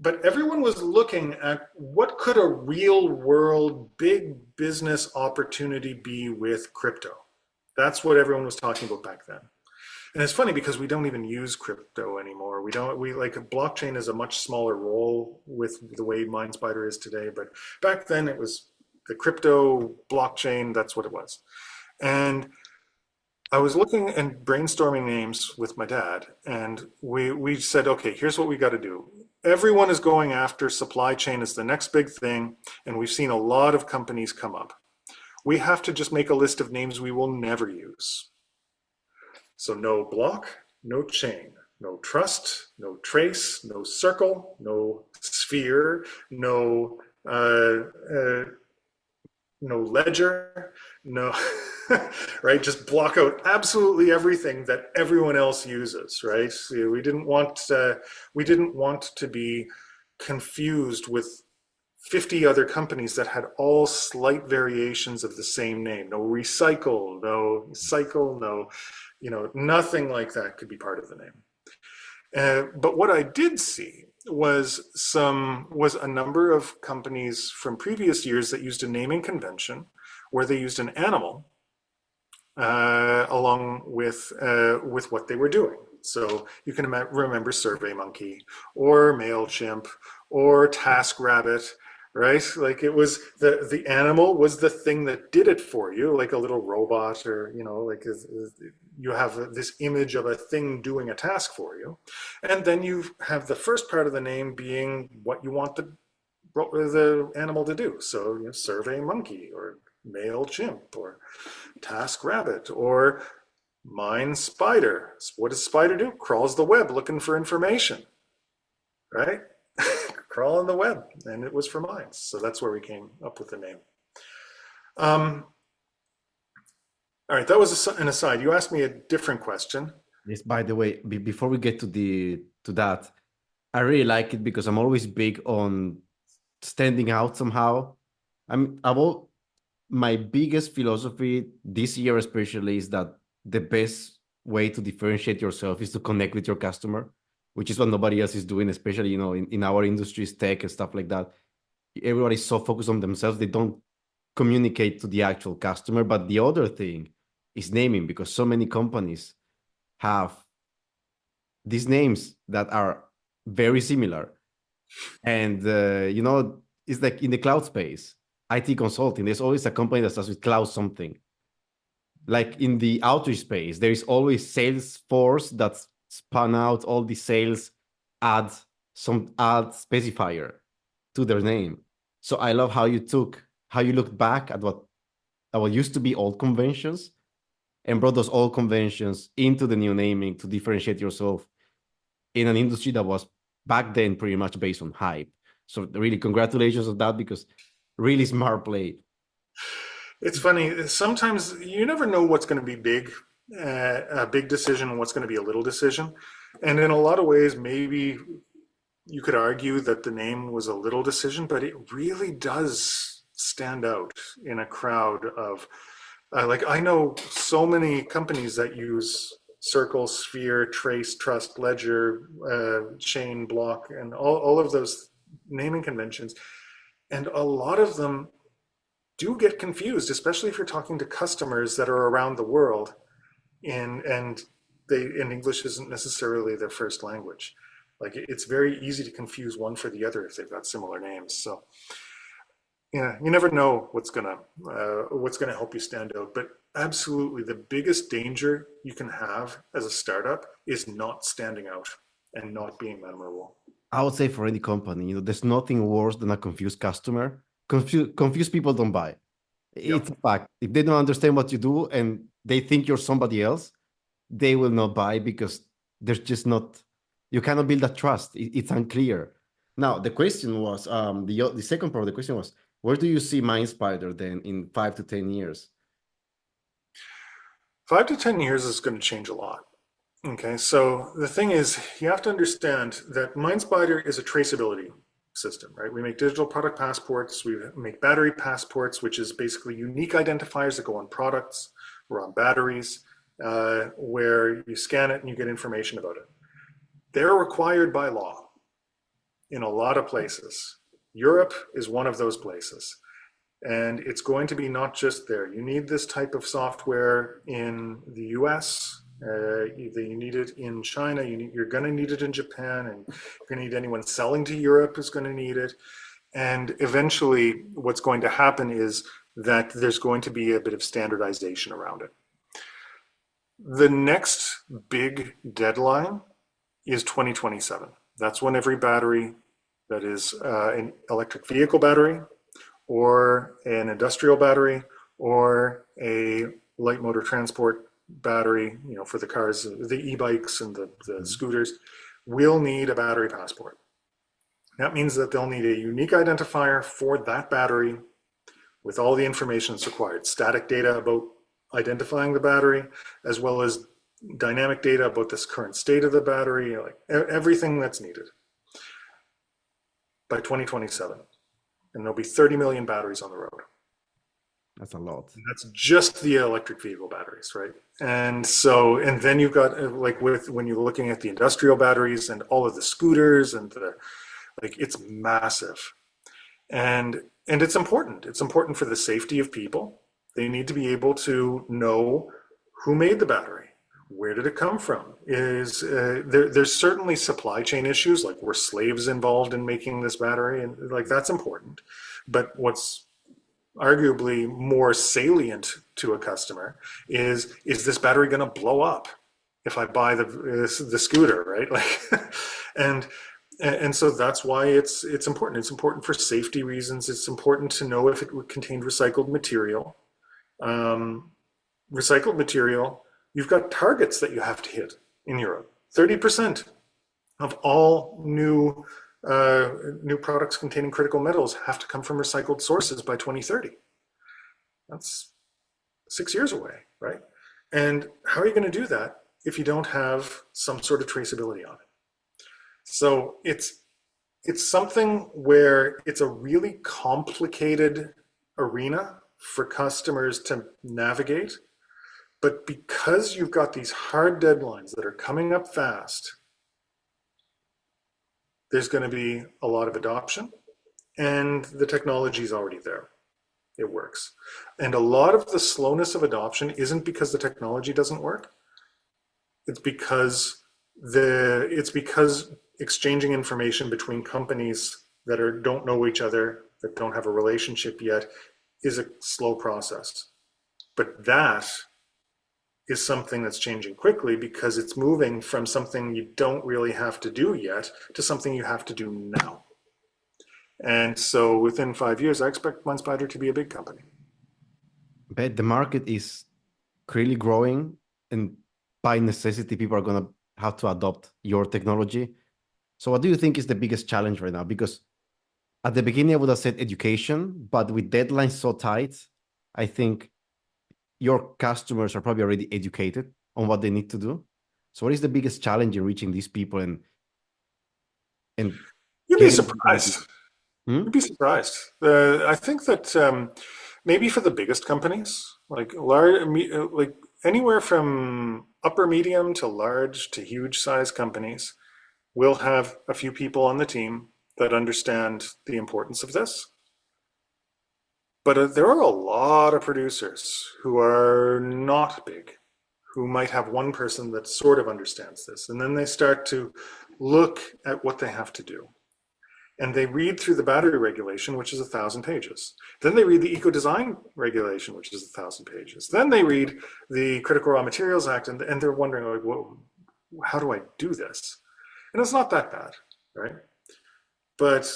But everyone was looking at what could a real world big business opportunity be with crypto. That's what everyone was talking about back then. And it's funny because we don't even use crypto anymore. We like blockchain is a much smaller role with the way Minespider is today. But back then it was the crypto blockchain, that's what it was. And I was looking and brainstorming names with my dad, and we said, okay, here's what we got to do. Everyone is going after supply chain as the next big thing, and we've seen a lot of companies come up. We have to just make a list of names we will never use. So no block, no chain, no trust, no trace, no circle, no sphere, no no ledger, no, right? Just block out absolutely everything that everyone else uses, right? So we didn't want to be confused with 50 other companies that had all slight variations of the same name. No recycle, no cycle, no, nothing like that could be part of the name. But what I did see was a number of companies from previous years that used a naming convention where they used an animal along with what they were doing. So you can remember SurveyMonkey or Mailchimp or TaskRabbit, right? Like it was the animal was the thing that did it for you, like a little robot, or like you have this image of a thing doing a task for you, and then you have the first part of the name being what you want the animal to do. So SurveyMonkey or Mailchimp or TaskRabbit or Minespider. What does Spider do? Crawls the web looking for information, right? Crawl on the web, and it was for mines. So that's where we came up with the name. All right, that was an aside. You asked me a different question. Yes, by the way, before we get to that, I really like it because I'm always big on standing out somehow. I've all my biggest philosophy this year especially is that the best way to differentiate yourself is to connect with your customer, which is what nobody else is doing, especially in our industries, tech and stuff like that. Everybody's so focused on themselves, they don't communicate to the actual customer. But the other thing is naming, because so many companies have these names that are very similar. And it's like in the cloud space, IT consulting, there's always a company that starts with cloud something. Like in the outreach space, there is always Salesforce that spun out all the sales ads, some ad specifier to their name. So I love how you looked back at what used to be old conventions and brought those old conventions into the new naming to differentiate yourself in an industry that was back then pretty much based on hype. So really congratulations on that, because really smart play. It's funny. Sometimes you never know what's going to be big, a big decision, and what's going to be a little decision. And in a lot of ways, maybe you could argue that the name was a little decision, but it really does stand out in a crowd of, like, I know so many companies that use circle, sphere, trace, trust, ledger, chain, block, and all of those naming conventions. And a lot of them do get confused, especially if you're talking to customers that are around the world, and English isn't necessarily their first language. Like it's very easy to confuse one for the other if they've got similar names. So yeah, you never know what's gonna help you stand out. But absolutely, the biggest danger you can have as a startup is not standing out and not being memorable. I would say for any company, there's nothing worse than a confused customer. Confused people don't buy. It's Yep. a fact. If they don't understand what you do and they think you're somebody else, they will not buy, because there's just not, you cannot build that trust. It's unclear. Now, the question was, the second part of the question was, where do you see Minespider then in 5 to 10 years? 5 to 10 years is going to change a lot. Okay, so the thing is, you have to understand that Minespider is a traceability system, right? We make digital product passports, we make battery passports, which is basically unique identifiers that go on products or on batteries, where you scan it and you get information about it. They're required by law in a lot of places. Europe is one of those places. And it's going to be not just there. You need this type of software in the US, Either you need it in China, you're going to need it in Japan, and you're going to need anyone selling to Europe is going to need it. And eventually, what's going to happen is that there's going to be a bit of standardization around it. The next big deadline is 2027. That's when every battery that is an electric vehicle battery or an industrial battery or a light motor transport battery, for the cars, the e-bikes and the scooters, will need a battery passport. That means that they'll need a unique identifier for that battery with all the information that's required. Static data about identifying the battery, as well as dynamic data about this current state of the battery, like everything that's needed by 2027. And there'll be 30 million batteries on the road. That's a lot. And that's just the electric vehicle batteries, right? And then you've got when you're looking at the industrial batteries and all of the scooters and it's massive. And it's important. It's important for the safety of people. They need to be able to know who made the battery. Where did it come from? There's certainly supply chain issues, like were slaves involved in making this battery, and that's important. But what's arguably more salient to a customer is this battery going to blow up if I buy the scooter, right? And so that's why it's important. It's important for safety reasons. It's important to know if it contained recycled material. Recycled material, you've got targets that you have to hit in Europe. 30% of all new products containing critical metals have to come from recycled sources by 2030. That's 6 years away, right? And how are you going to do that if you don't have some sort of traceability on it? So it's something where it's a really complicated arena for customers to navigate. But because you've got these hard deadlines that are coming up fast, there's going to be a lot of adoption, and the technology is already there. It works. And a lot of the slowness of adoption isn't because the technology doesn't work. It's because exchanging information between companies that don't know each other, that don't have a relationship yet, is a slow process. But that is something that's changing quickly because it's moving from something you don't really have to do yet to something you have to do now. And so within 5 years, I expect Minespider to be a big company. But the market is really growing, and by necessity, people are going to have to adopt your technology. So what do you think is the biggest challenge right now? Because at the beginning, I would have said education, but with deadlines so tight, I think your customers are probably already educated on what they need to do. So what is the biggest challenge in reaching these people and you'd be surprised. You'd be surprised. I think that maybe for the biggest companies, like anywhere from upper medium to large to huge size companies, will have a few people on the team that understand the importance of this. But there are a lot of producers who are not big, who might have one person that sort of understands this. And then they start to look at what they have to do. And they read through the battery regulation, which is 1,000 pages. Then they read the eco-design regulation, which is 1,000 pages. Then they read the Critical Raw Materials Act, and they're wondering, like, well, how do I do this? And it's not that bad, right? But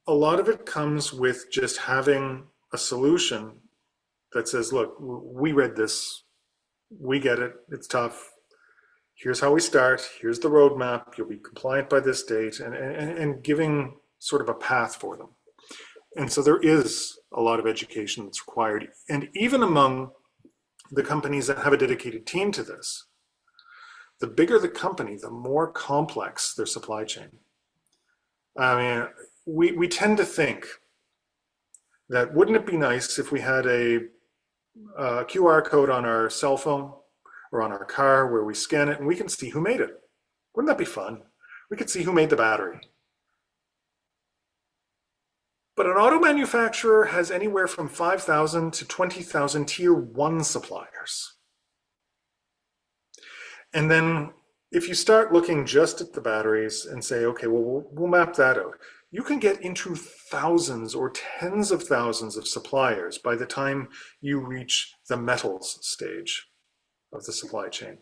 a lot of it comes with just having a solution that says, look, we read this, we get it, it's tough. Here's how we start, here's the roadmap, you'll be compliant by this date, and giving sort of a path for them. And so there is a lot of education that's required. And even among the companies that have a dedicated team to this, the bigger the company, the more complex their supply chain. I mean, we tend to think that wouldn't it be nice if we had a QR code on our cell phone or on our car where we scan it and we can see who made it. Wouldn't that be fun? We could see who made the battery. But an auto manufacturer has anywhere from 5,000 to 20,000 tier 1 suppliers. And then if you start looking just at the batteries and say, okay, well, we'll map that out, you can get into thousands or tens of thousands of suppliers by the time you reach the metals stage of the supply chain.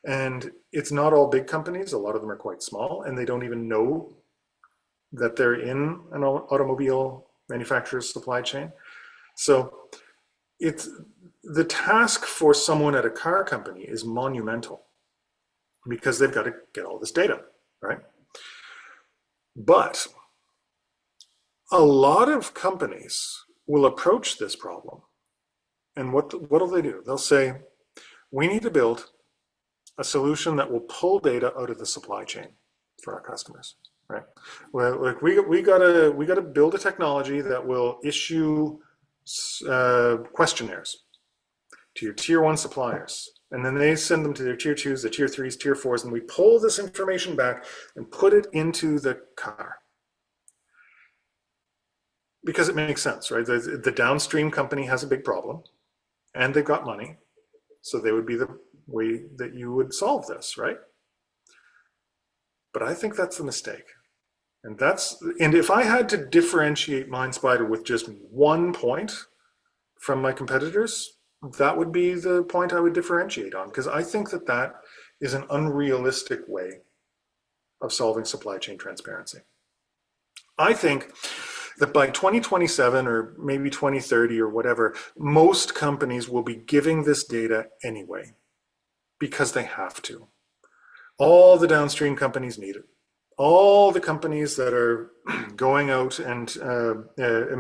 And it's not all big companies. A lot of them are quite small, and they don't even know that they're in an automobile manufacturer's supply chain. So it's the task for someone at a car company is monumental because they've got to get all this data, right? But a lot of companies will approach this problem, and what'll they do? They'll say, we need to build a solution that will pull data out of the supply chain for our customers, right? Well, like we gotta build a technology that will issue questionnaires to your tier one suppliers, and then they send them to their tier twos, the tier threes, tier fours, and we pull this information back and put it into the car. Because it makes sense, right? The downstream company has a big problem and they've got money. So they would be the way that you would solve this, right? But I think that's the mistake. And if I had to differentiate Minespider with just one point from my competitors, that would be the point I would differentiate on, because I think that that is an unrealistic way of solving supply chain transparency. I think that by 2027 or maybe 2030 or whatever, most companies will be giving this data anyway because they have to. All the downstream companies need it. All the companies that are going out and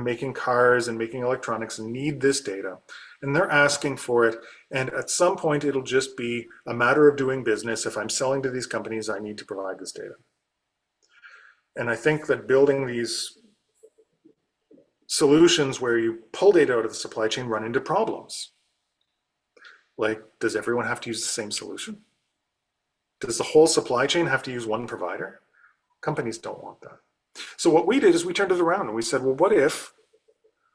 making cars and making electronics need this data, and they're asking for it. And at some point, it'll just be a matter of doing business. If I'm selling to these companies, I need to provide this data. And I think that building these solutions where you pull data out of the supply chain run into problems. Like, does everyone have to use the same solution? Does the whole supply chain have to use one provider? Companies don't want that. So what we did is we turned it around and we said, well, what if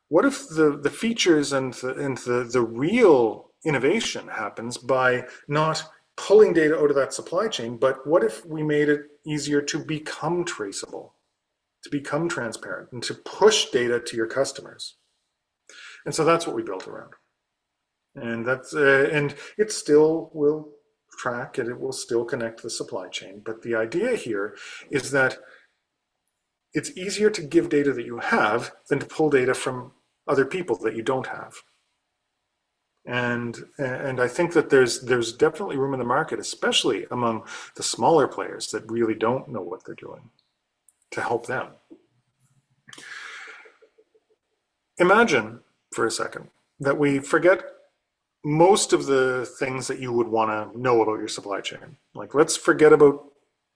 the features and the real innovation happens by not pulling data out of that supply chain, but what if we made it easier to become traceable, to become transparent, and to push data to your customers? And so that's what we built around. And that's and it still will track and it will still connect the supply chain. But the idea here is that it's easier to give data that you have than to pull data from other people that you don't have. And I think that there's definitely room in the market, especially among the smaller players that really don't know what they're doing, to help them. Imagine for a second that we forget most of the things that you would want to know about your supply chain. Like, let's forget about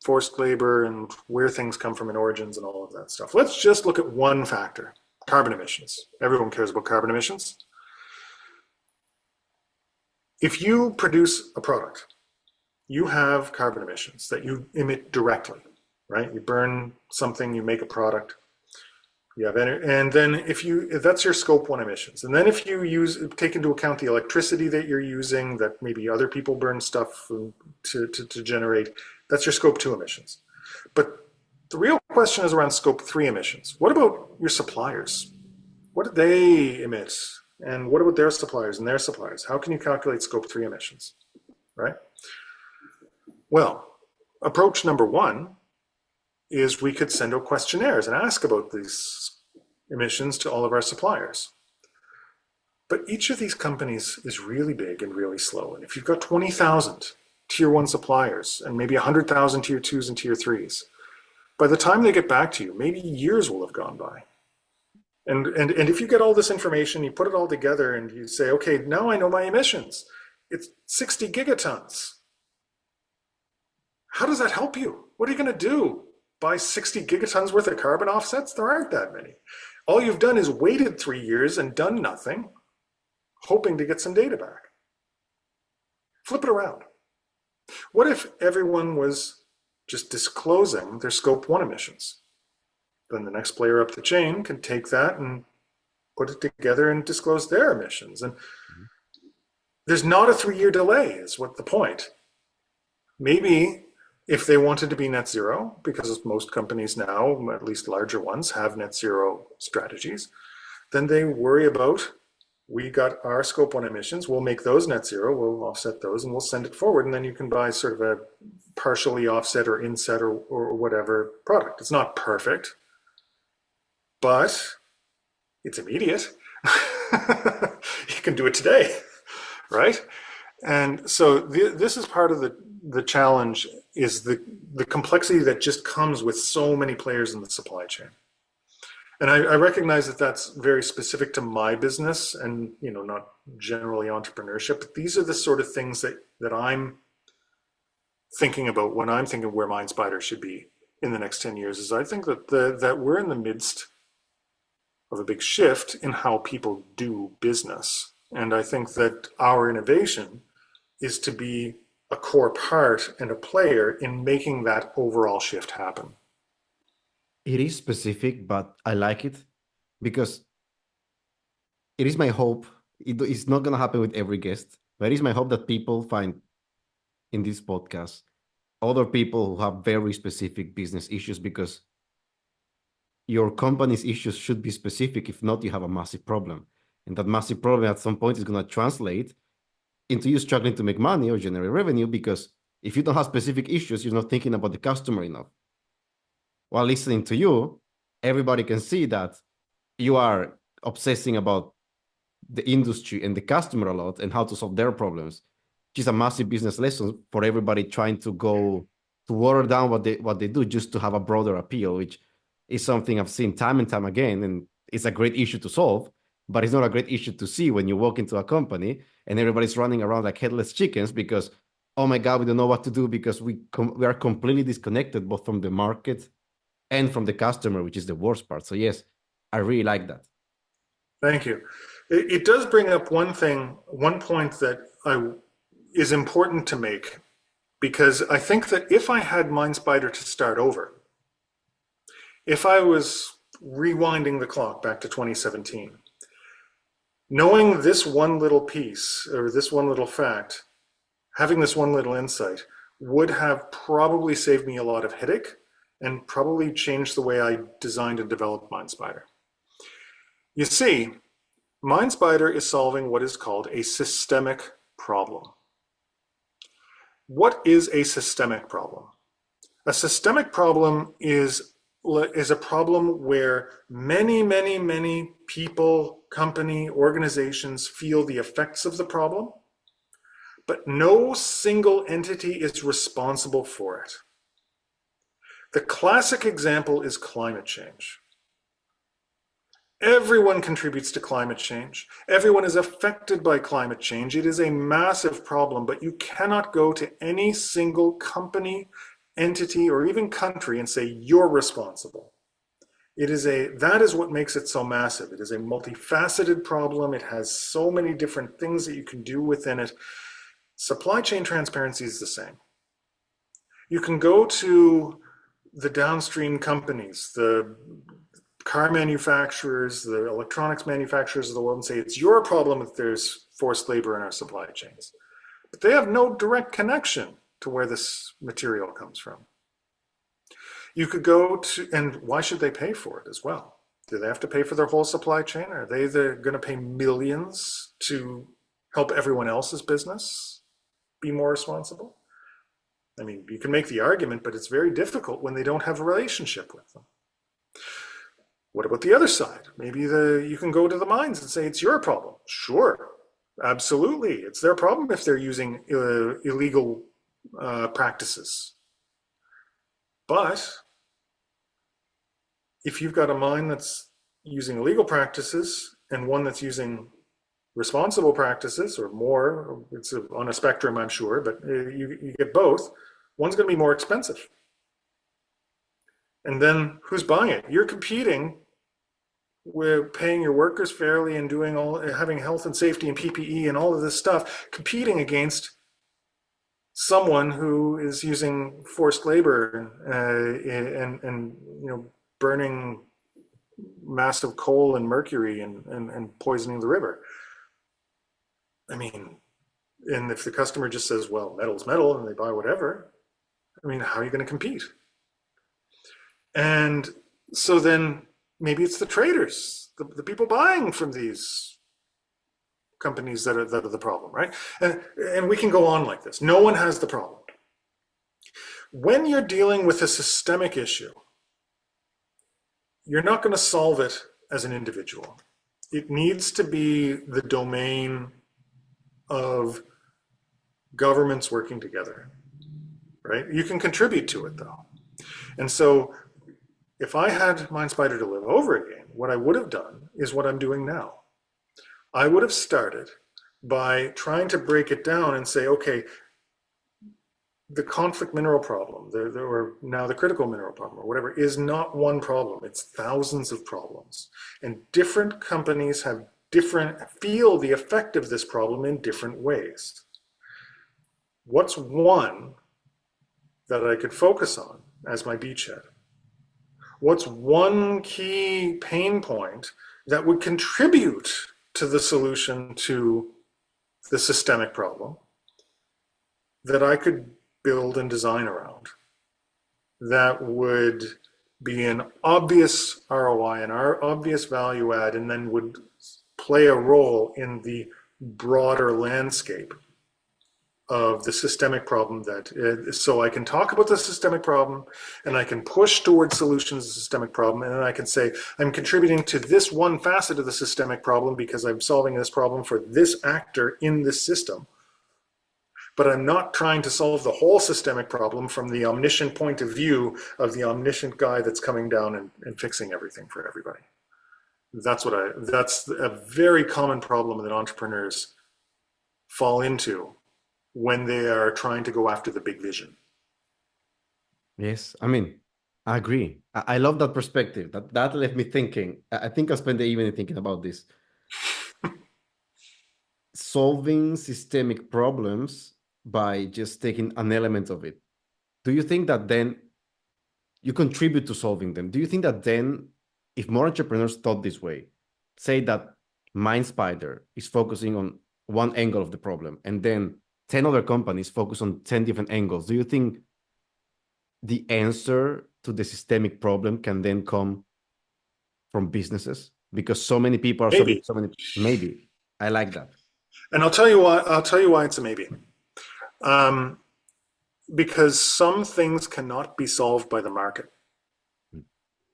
forced labor and where things come from in origins and all of that stuff. Let's just look at one factor: carbon emissions. Everyone cares about carbon emissions. If you produce a product, you have carbon emissions that you emit directly, right? You burn something, you make a product, you have energy, and then if that's your scope 1 emissions. And then if you take into account the electricity that you're using, that maybe other people burn stuff to generate, that's your scope 2 emissions. But the real question is around scope 3 emissions. What about your suppliers? What do they emit? And what about their suppliers and their suppliers? How can you calculate scope 3 emissions, right? Well, approach number 1 is we could send out questionnaires and ask about these emissions to all of our suppliers. But each of these companies is really big and really slow. And if you've got 20,000 tier 1 suppliers and maybe 100,000 tier 2s and tier 3s, by the time they get back to you, maybe years will have gone by. And if you get all this information, you put it all together and you say, okay, now I know my emissions. It's 60 gigatons. How does that help you? What are you going to do? Buy 60 gigatons worth of carbon offsets? There aren't that many. All you've done is waited 3 years and done nothing, hoping to get some data back. Flip it around. What if everyone was just disclosing their scope 1 emissions? Then the next player up the chain can take that and put it together and disclose their emissions. And there's not a 3-year delay, is what the point. Maybe if they wanted to be net zero, because most companies now, at least larger ones, have net zero strategies, then they worry about, we got our scope one emissions, we'll make those net zero, we'll offset those, and we'll send it forward. And then you can buy sort of a partially offset or inset or whatever product. It's not perfect, but it's immediate. You can do it today, right? And so this is part of the challenge, is the complexity that just comes with so many players in the supply chain. And I recognize that that's very specific to my business and, not generally entrepreneurship, but these are the sort of things that I'm thinking about when I'm thinking where Minespider should be in the next 10 years. Is I think that we're in the midst of a big shift in how people do business. And I think that our innovation is to be a core part and a player in making that overall shift happen. It is specific, but I like it because it is my hope. It's not going to happen with every guest, but it is my hope that people find in this podcast other people who have very specific business issues, because your company's issues should be specific. If not, you have a massive problem. And that massive problem at some point is going to translate into you struggling to make money or generate revenue, because if you don't have specific issues, you're not thinking about the customer enough. While listening to you, everybody can see that you are obsessing about the industry and the customer a lot and how to solve their problems, which is a massive business lesson for everybody trying to go to water down what they do just to have a broader appeal, which is something I've seen time and time again. And it's a great issue to solve, but it's not a great issue to see when you walk into a company and everybody's running around like headless chickens because, oh my God, we don't know what to do, because we are completely disconnected both from the market and from the customer, which is the worst part. So yes, I really like that. Thank you. It does bring up one point that is important to make, because I think that if I had Minespider to start over, if I was rewinding the clock back to 2017, knowing this one little piece or this one little fact, having this one little insight would have probably saved me a lot of headache and probably changed the way I designed and developed Minespider. You see, Minespider is solving what is called a systemic problem. What is a systemic problem? A systemic problem is a problem where many, many, many people, company, organizations feel the effects of the problem, but no single entity is responsible for it. The classic example is climate change. Everyone contributes to climate change. Everyone is affected by climate change. It is a massive problem, but you cannot go to any single company, entity, or even country and say you're responsible. That is what makes it so massive. It is a multifaceted problem. It has so many different things that you can do within it. Supply chain transparency is the same. You can go to the downstream companies, the car manufacturers, the electronics manufacturers of the world, and say it's your problem that there's forced labor in our supply chains. But they have no direct connection to where this material comes from. You could go to, and why should they pay for it as well? Do they have to pay for their whole supply chain? Are they going to pay millions to help everyone else's business be more responsible? I mean, you can make the argument, but it's very difficult when they don't have a relationship with them. What about the other side? Maybe you can go to the mines and say it's your problem. Sure, absolutely. It's their problem if they're using illegal practices. But if you've got a mine that's using illegal practices and one that's using responsible practices, or more, it's on a spectrum, I'm sure, but you get both, one's going to be more expensive. And then who's buying it? You're competing with paying your workers fairly and having health and safety and PPE and all of this stuff, competing against someone who is using forced labor and burning massive coal and mercury and poisoning the river. I mean, And if the customer just says, well, metal's metal, and they buy whatever, I mean, how are you going to compete? And so then maybe it's the traders, the people buying from these companies that are the problem, right? And we can go on like this. No one has the problem. When you're dealing with a systemic issue, you're not going to solve it as an individual. It needs to be the domain of governments working together, right? You can contribute to it though. And so if I had Minespider to live over again, what I would have done is what I'm doing now. I would have started by trying to break it down and say, okay, the conflict mineral problem, or now the critical mineral problem, or whatever, is not one problem. It's thousands of problems. And different companies have feel the effect of this problem in different ways. What's one that I could focus on as my beachhead? What's one key pain point that would contribute to the solution to the systemic problem that I could build and design around that would be an obvious ROI and our obvious value add, and then would play a role in the broader landscape of the systemic problem, that so I can talk about the systemic problem and I can push towards solutions to the systemic problem, and then I can say I'm contributing to this one facet of the systemic problem because I'm solving this problem for this actor in this system. But I'm not trying to solve the whole systemic problem from the omniscient point of view of the omniscient guy that's coming down and fixing everything for everybody. That's a very common problem that entrepreneurs fall into when they are trying to go after the big vision. Yes, I mean, I agree. I love that perspective. That left me thinking. I think I spent the evening thinking about this. Solving systemic problems by just taking an element of it. Do you think that then you contribute to solving them? Do you think that then, if more entrepreneurs thought this way, say that Minespider is focusing on one angle of the problem, and then 10 other companies focus on 10 different angles, do you think the answer to the systemic problem can then come from businesses? Because so many people are solving so many. Maybe. I like that. And I'll tell you why it's a maybe. Because some things cannot be solved by the market,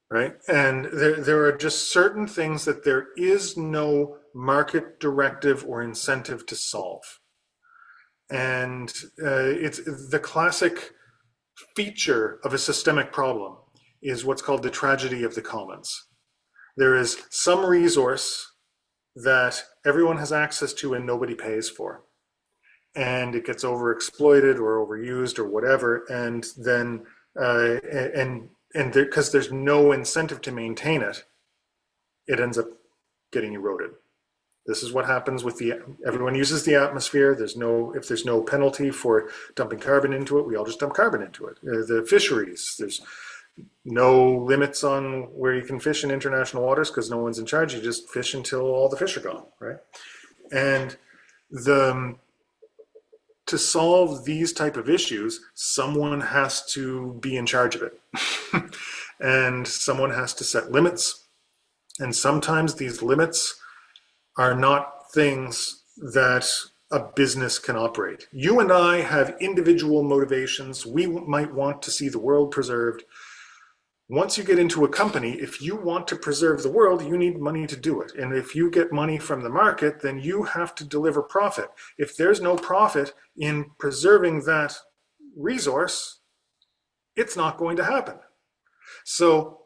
right? And there are just certain things that there is no market directive or incentive to solve. And it's the classic feature of a systemic problem is what's called the tragedy of the commons. There is some resource that everyone has access to and nobody pays for, and it gets overexploited or overused or whatever, and then because there's no incentive to maintain it, it ends up getting eroded. This is what happens with everyone uses the atmosphere. If there's no penalty for dumping carbon into it, we all just dump carbon into it. The fisheries, there's no limits on where you can fish in international waters because no one's in charge. You just fish until all the fish are gone, right? And to solve these type of issues, someone has to be in charge of it. And someone has to set limits. And sometimes these limits are not things that a business can operate. You and I have individual motivations. We might want to see the world preserved. Once you get into a company, if you want to preserve the world, you need money to do it. And if you get money from the market, then you have to deliver profit. If there's no profit in preserving that resource, it's not going to happen. So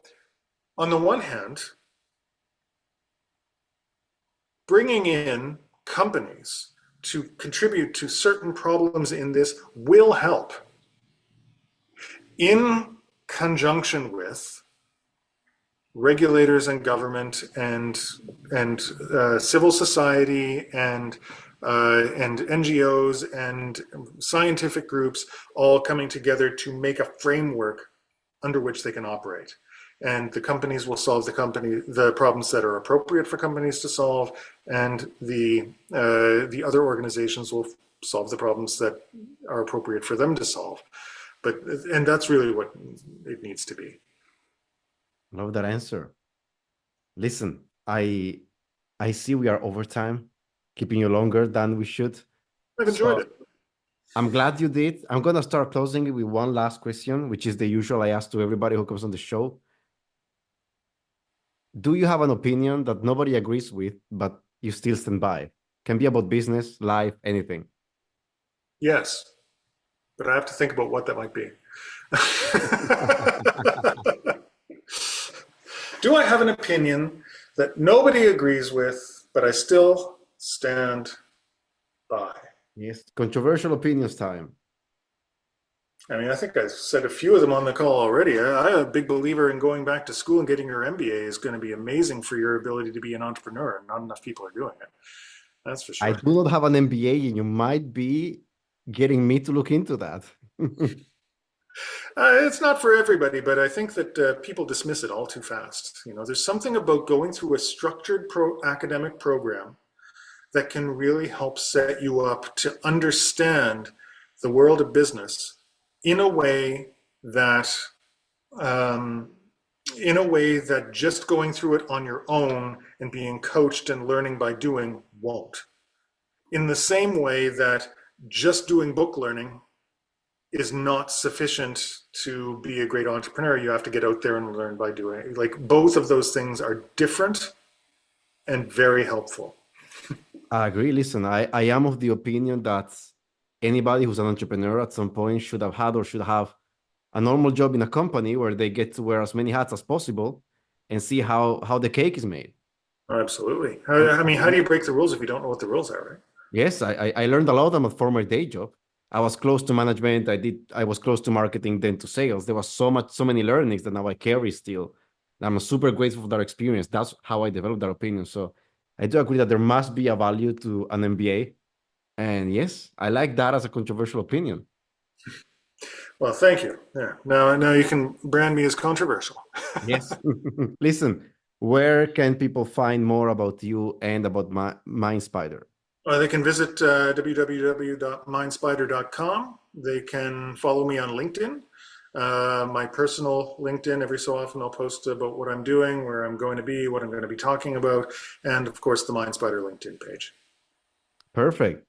on the one hand, bringing in companies to contribute to certain problems in this will help, in conjunction with regulators and government and civil society and NGOs and scientific groups all coming together to make a framework under which they can operate. And the companies will solve the problems that are appropriate for companies to solve, and the other organizations will solve the problems that are appropriate for them to solve. But and that's really what it needs to be. Love that answer. Listen, I see we are over time, keeping you longer than we should. I've enjoyed So it. I'm glad you did. I'm gonna start closing it with one last question, which is the usual I ask to everybody who comes on the show. Do you have an opinion that nobody agrees with, but you still stand by? Can be about business, life, anything. Yes, but I have to think about what that might be. Do I have an opinion that nobody agrees with, but I still stand by? Yes, controversial opinions time. I mean, I think I said a few of them on the call already. I'm a big believer in going back to school and getting your MBA is going to be amazing for your ability to be an entrepreneur. Not enough people are doing it. That's for I sure. do not have an MBA, and you might be getting me to look into that. It's not for everybody, but I think that people dismiss it all too fast. You know, there's something about going through a structured academic program that can really help set you up to understand the world of business in a way that um, just going through it on your own and being coached and learning by doing won't. In the same way that just doing book learning is not sufficient to be a great entrepreneur. You have to get out there and learn by doing. Like both of those things are different and very helpful. I agree. Listen, I am of the opinion that anybody who's an entrepreneur at some point should have had or should have a normal job in a company where they get to wear as many hats as possible and see how the cake is made. Absolutely. And I mean, how do you break the rules if you don't know what the rules are, right? yes, I learned a lot on my former day job. I was close to management. I was close to marketing, then to sales. There was so many learnings that now I carry still. And I'm super grateful for that experience. That's how I developed that opinion. So I do agree that there must be a value to an MBA. And yes, I like that as a controversial opinion. Well, thank you. Yeah. Now you can brand me as controversial. Yes. Listen, where can people find more about you and about Minespider? They can visit www.minespider.com. They can follow me on LinkedIn. My personal LinkedIn, every so often I'll post about what I'm doing, where I'm going to be, what I'm going to be talking about, and of course the Minespider LinkedIn page. Perfect.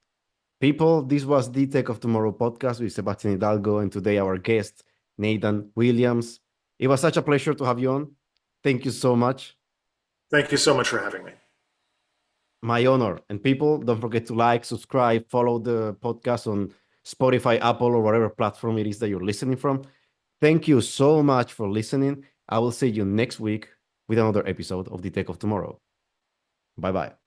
People, this was the Tech of Tomorrow podcast with Sebastian Hidalgo and today our guest, Nathan Williams. It was such a pleasure to have you on. Thank you so much. Thank you so much for having me. My honor. And people, don't forget to like, subscribe, follow the podcast on Spotify, Apple, or whatever platform it is that you're listening from. Thank you so much for listening. I will see you next week with another episode of the Tech of Tomorrow. Bye bye.